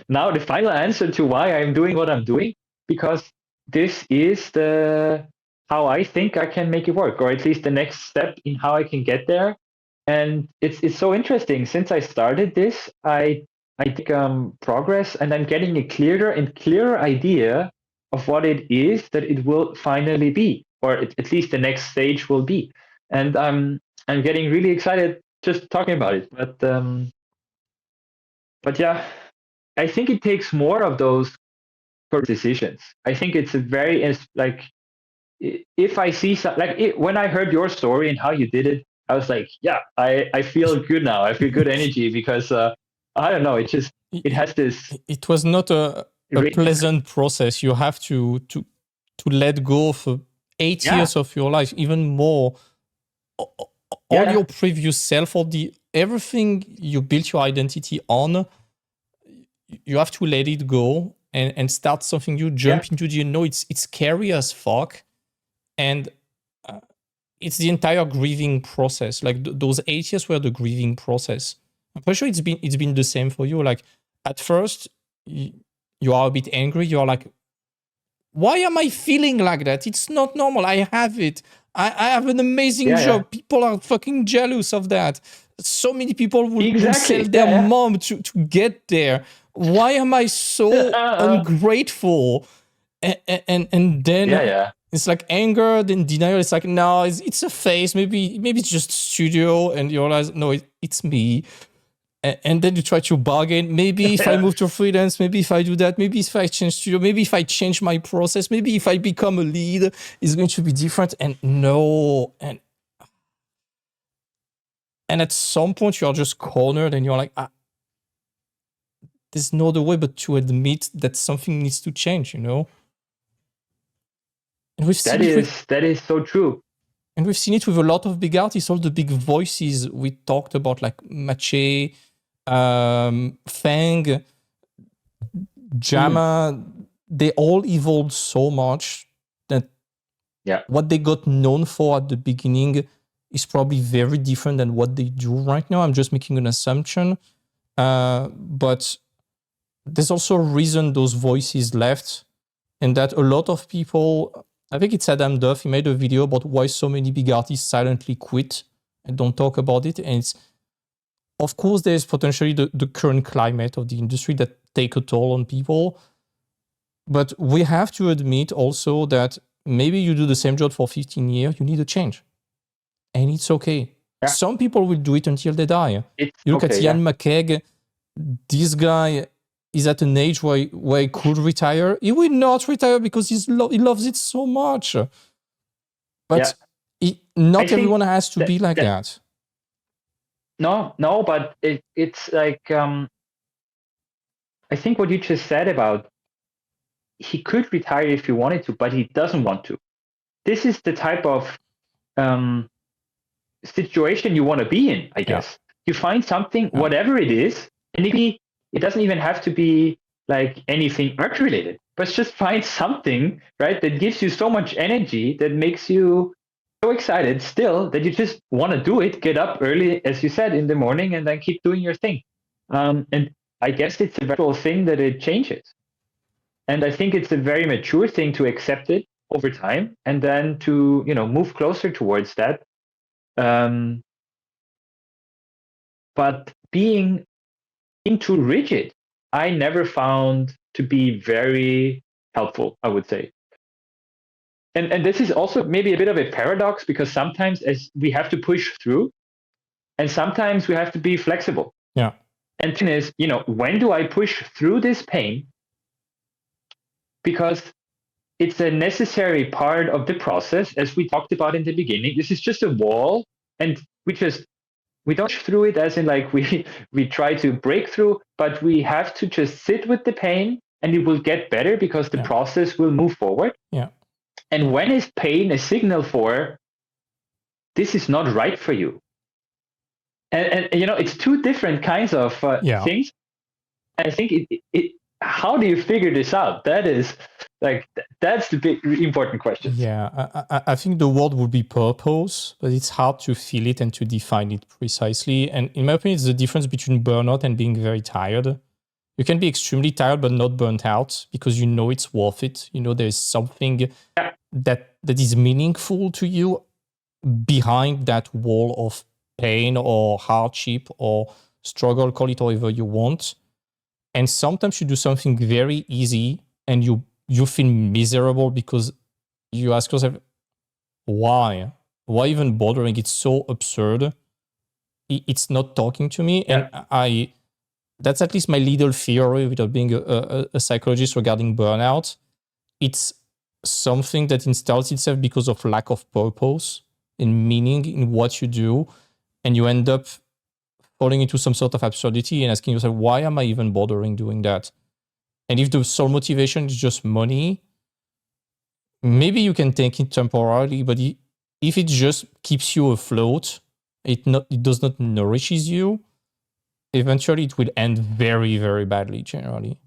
now the final answer to why I'm doing what I'm doing, because this is how I think I can make it work, or at least the next step in how I can get there. And it's so interesting. Since I started this, I take progress, and I'm getting a clearer and clearer idea of what it is that it will finally be, or at least the next stage will be. And I'm getting really excited just talking about it. But yeah, I think it takes more of those decisions. I think it's a very, like, if I see when I heard your story and how you did it, I was like, yeah, I feel good now. I feel good energy, because I don't know. It has this. It was not a pleasant process. You have to let go for 8 years of your life, even more. All your previous self, or everything you built your identity on, you have to let it go and start something new. Jump into the unknown. It's scary as fuck, and it's the entire grieving process. Like those 8 years were the grieving process. I'm pretty sure it's been the same for you. Like at first, you are a bit angry. You are like, why am I feeling like that? It's not normal. I have it. I have an amazing job. People are fucking jealous of that. So many people will sell their mom to get there. Why am I so ungrateful? And then it's like anger, then denial. It's like, no, it's a phase. Maybe it's just studio, and you realize, no, it's me. And then you try to bargain. Maybe if I move to freelance, maybe if I do that, maybe if I change studio, maybe if I change my process, maybe if I become a lead, it's going to be different. And no, and at some point you are just cornered, and you're like, there's no other way but to admit that something needs to change, And we've seen that is so true. And we've seen it with a lot of big artists, all the big voices we talked about, like Mache, Fang, Jama, they all evolved so much that what they got known for at the beginning is probably very different than what they do right now. I'm just making an assumption. But there's also a reason those voices left, and that a lot of people, I think it's Adam Duff, he made a video about why so many big artists silently quit and don't talk about it. And it's, of course, there's potentially the current climate of the industry that take a toll on people. But we have to admit also that maybe you do the same job for 15 years, you need a change. And it's okay. Yeah. Some people will do it until they die. You look at Ian McKeag, this guy is at an age where he could retire. He will not retire because he loves it so much. But not everyone has to be like that. No, but it's like, I think what you just said about he could retire if he wanted to, but he doesn't want to. This is the type of situation you want to be in, I guess. You find something, whatever it is, and maybe it doesn't even have to be like anything art related, but just find something, right, that gives you so much energy, that makes you so excited still that you just want to do it, get up early, as you said, in the morning, and then keep doing your thing. And I guess it's a virtual thing that it changes. And I think it's a very mature thing to accept it. over time, and then to move closer towards that. But being too rigid, I never found to be very helpful, I would say. And this is also maybe a bit of a paradox, because sometimes as we have to push through, and sometimes we have to be flexible. Yeah. And the thing is, when do I push through this pain? Because it's a necessary part of the process, as we talked about in the beginning. This is just a wall, and we don't push through it as in like we try to break through, but we have to just sit with the pain, and it will get better because the process will move forward. Yeah. And when is pain a signal for this is not right for you? And it's two different kinds of things. I think how do you figure this out? That is that's the big important question. Yeah, I think the word would be purpose, but it's hard to feel it and to define it precisely. And in my opinion, it's the difference between burnout and being very tired. You can be extremely tired but not burnt out because it's worth it. There's something that is meaningful to you behind that wall of pain or hardship or struggle, call it however you want. And sometimes you do something very easy and you feel miserable because you ask yourself, why? Why even bothering? It's so absurd. It's not talking to me. Yeah. And that's at least my little theory without being a psychologist regarding burnout. It's something that installs itself because of lack of purpose and meaning in what you do. And you end up falling into some sort of absurdity and asking yourself, why am I even bothering doing that? And if the sole motivation is just money, maybe you can take it temporarily, but if it just keeps you afloat, it does not nourishes you, eventually it will end very, very badly, generally.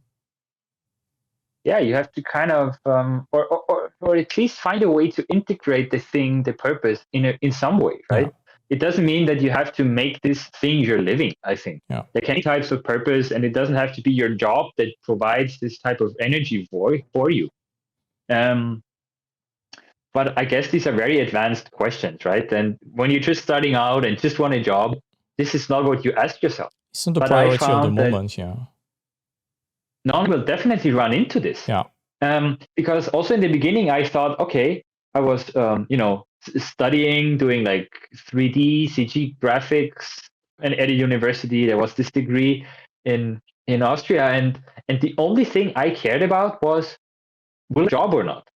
Yeah, you have to kind of, or at least find a way to integrate the purpose in some way, right? Yeah. It doesn't mean that you have to make this thing your living, I think. Yeah. There can be types of purpose, and it doesn't have to be your job that provides this type of energy for you. But I guess these are very advanced questions, right? And when you're just starting out and just want a job, this is not what you ask yourself. It's not the priority of the moment, None will definitely run into this. Yeah. Because also in the beginning, I thought, okay, I was, studying, doing like 3D, CG graphics, and at a university, there was this degree in Austria. And the only thing I cared about was, will I job or not?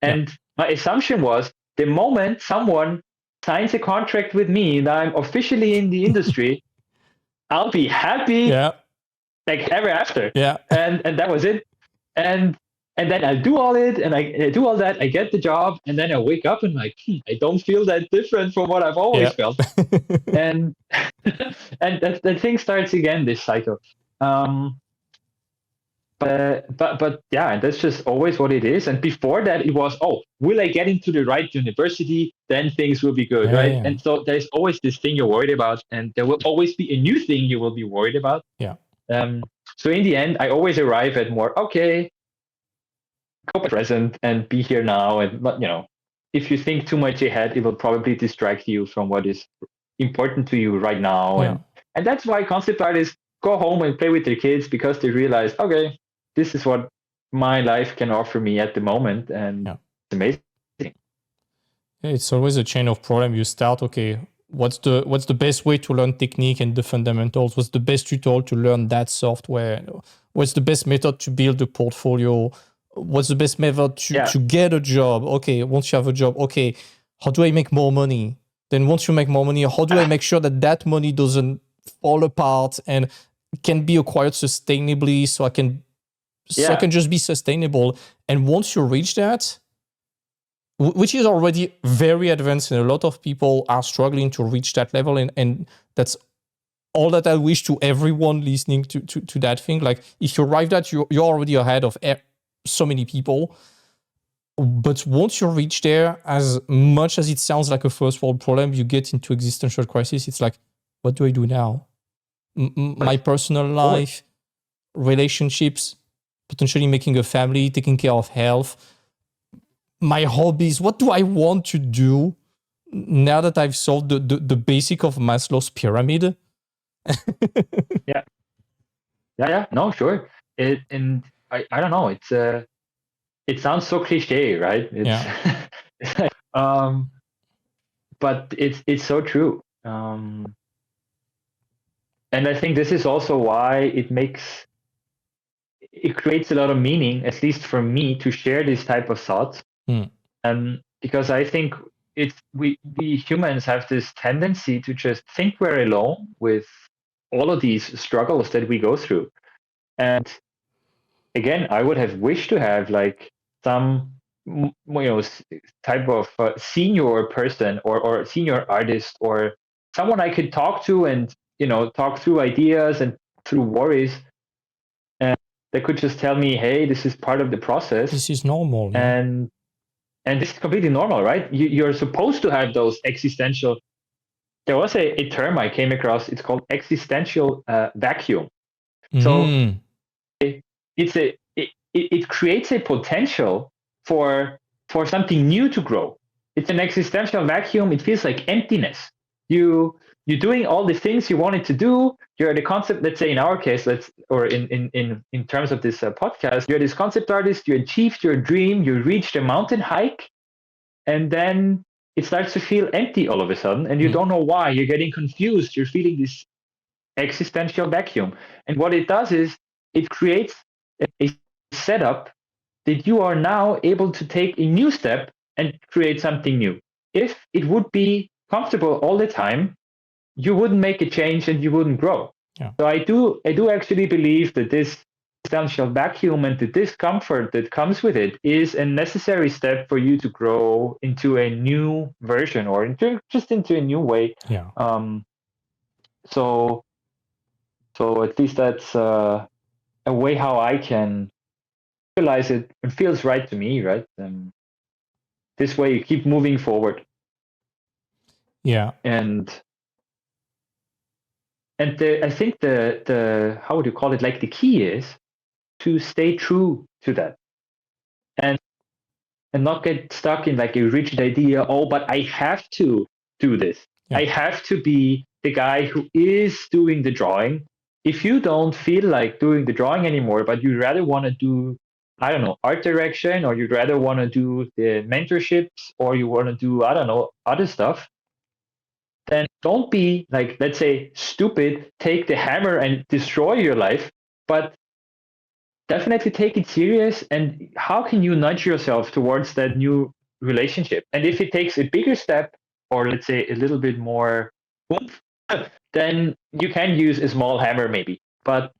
And my assumption was the moment someone signs a contract with me that I'm officially in the industry, I'll be happy. Yeah. Like ever after. Yeah. And that was it. And then I do all it, and I do all that. I get the job, and then I wake up and like, I don't feel that different from what I've always felt. and that thing starts again, this cycle. But yeah, and that's just always what it is. And before that, it was, will I get into the right university? Then things will be good, right? Yeah. And so there's always this thing you're worried about, and there will always be a new thing you will be worried about. Yeah. So in the end, I always arrive at more, okay, go present and be here now. And if you think too much ahead, it will probably distract you from what is important to you right now. Yeah. And that's why concept artists go home and play with their kids, because they realize, okay, this is what my life can offer me at the moment. And it's amazing. It's always a chain of problem. You start, okay, what's the best way to learn technique and the fundamentals? What's the best tutorial to learn that software? What's the best method to build a portfolio? What's the best method to get a job? Okay, once you have a job, okay, how do I make more money? Then once you make more money, how do I make sure that money doesn't fall apart and can be acquired sustainably so I can just be sustainable? And once you reach that, which is already very advanced, and a lot of people are struggling to reach that level, and that's all that I wish to everyone listening to that thing. Like, if you arrive at, you're already ahead of so many people. But once you reach there, as much as it sounds like a first world problem, you get into existential crisis. It's like, what do I do now? My personal life, relationships, potentially making a family, taking care of health. my hobbies? What do I want to do now that I've solved the basic of Maslow's pyramid? Yeah. No, sure. And I don't know. It sounds so cliche, right? It's like, but it's so true. And I think this is also why it creates a lot of meaning, at least for me, to share this type of thoughts. Because I think we humans have this tendency to just think we're alone with all of these struggles that we go through. And again, I would have wished to have like some type of senior person or senior artist or someone I could talk to and talk through ideas and through worries, and they could just tell me, hey, this is part of the process. This is normal. Yeah. And this is completely normal, right? You're supposed to have those existential. There was a term I came across. It's called existential vacuum. So it creates a potential for something new to grow. It's an existential vacuum. It feels like emptiness. You're doing all the things you wanted to do. You're the concept. Let's say in our case, in terms of this podcast, you're this concept artist. You achieved your dream. You reached a mountain hike, and then it starts to feel empty all of a sudden, and you don't know why. You're getting confused. You're feeling this existential vacuum, and what it does is it creates a setup that you are now able to take a new step and create something new. If it would be comfortable all the time, you wouldn't make a change and you wouldn't grow. Yeah. So I do actually believe that this existential vacuum and the discomfort that comes with it is a necessary step for you to grow into a new version or into a new way. Yeah. So at least that's a way how I can realize it. It feels right to me, right? This way you keep moving forward. Yeah. And I think the how would you call it? Like the key is to stay true to that, and not get stuck in like a rigid idea. Oh, but I have to do this. Yeah. I have to be the guy who is doing the drawing. If you don't feel like doing the drawing anymore, but you rather want to do, I don't know, art direction, or you'd rather want to do the mentorships, or you want to do, I don't know, other stuff, then don't be like, let's say, stupid, take the hammer and destroy your life, but definitely take it serious. And how can you nudge yourself towards that new relationship? And if it takes a bigger step, or let's say a little bit more oomph, then you can use a small hammer maybe. But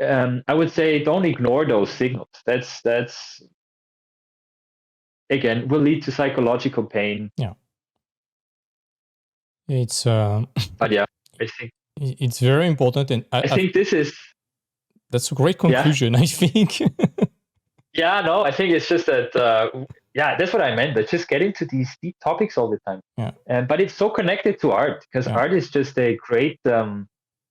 I would say don't ignore those signals. That's again will lead to psychological pain. Yeah. It's but yeah, I think it's very important, and I think that's a great conclusion. I think. Yeah, no, I think it's just that that's what I meant. But just getting to these deep topics all the time. Yeah. But it's so connected to art, because art is just a great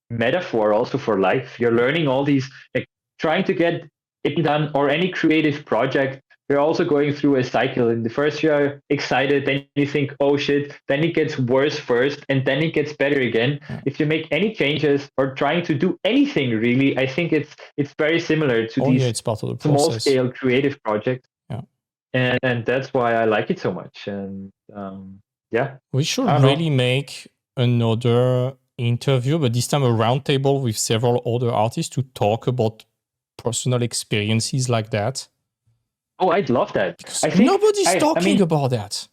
metaphor also for life. You're learning all these, like trying to get it done, or any creative project. You're also going through a cycle. In the first you're excited, then you think, oh shit, then it gets worse first, and then it gets better again. Yeah. If you make any changes or trying to do anything really, I think it's very similar to these it's part of the small process. scale creative projects. Yeah. And that's why I like it so much. And we should really make another interview, but this time a roundtable with several other artists to talk about personal experiences like that. Oh, I'd love that. Because nobody's talking about that.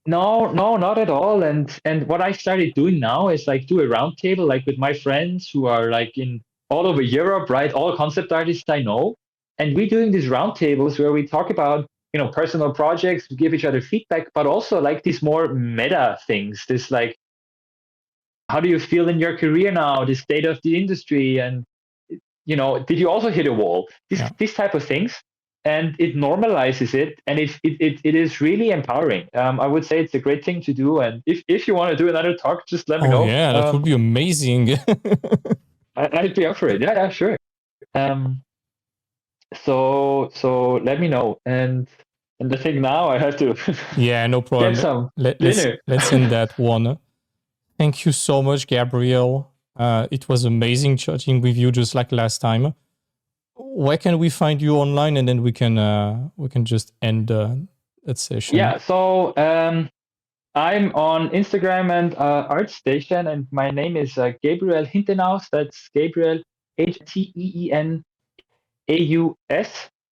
No, not at all. And what I started doing now is like do a roundtable, like with my friends who are like in all over Europe, right? All concept artists I know, and we're doing these roundtables where we talk about personal projects, we give each other feedback, but also like these more meta things. This like, how do you feel in your career now? The state of the industry, and did you also hit a wall? These type of things. And it normalizes it, and it is really empowering. I would say it's a great thing to do. And if you want to do another talk, just let me know. Yeah, that would be amazing. I'd be up for it. Yeah, sure. So let me know. And And I think now I have to Yeah, no problem. get some Let's dinner. end that one. Thank you so much, Gabriel. It was amazing chatting with you, just like last time. Where can we find you online, and then we can just end that session? Yeah, so I'm on Instagram and ArtStation, and my name is Gabriel Hintenaus. That's Gabriel Hteenaus,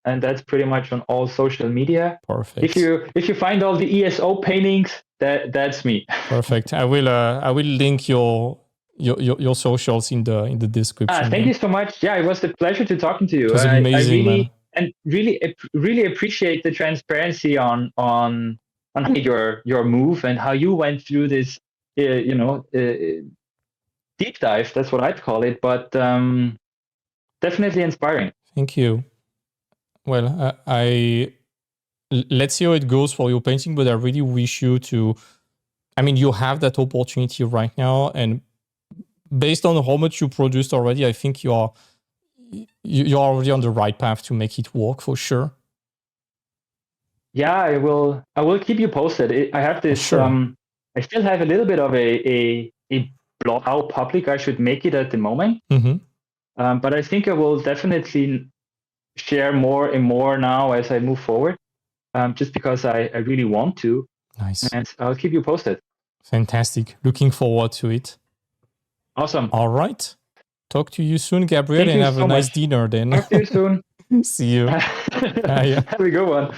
and that's pretty much on all social media. Perfect. If you find all the ESO paintings, that's me. Perfect. I will link your socials in the description. Thank you so much. Yeah, it was a pleasure to talking to you. It was amazing, man. And really appreciate the transparency on your move and how you went through this deep dive. That's what I'd call it, but definitely inspiring. Thank you. Well, let's see how it goes for your painting, but I really wish you to. I mean, you have that opportunity right now, and based on how much you produced already, I think you're already on the right path to make it work for sure. Yeah, I will keep you posted. I have this. Sure. I still have a little bit of a blog how public I should make it at the moment. Mm-hmm. But I think I will definitely share more and more now as I move forward. Just because I really want to. Nice. And I'll keep you posted. Fantastic. Looking forward to it. Awesome. All right. Talk to you soon, Gabriel, and have a nice dinner then. Talk to you soon. See you. Have a good one.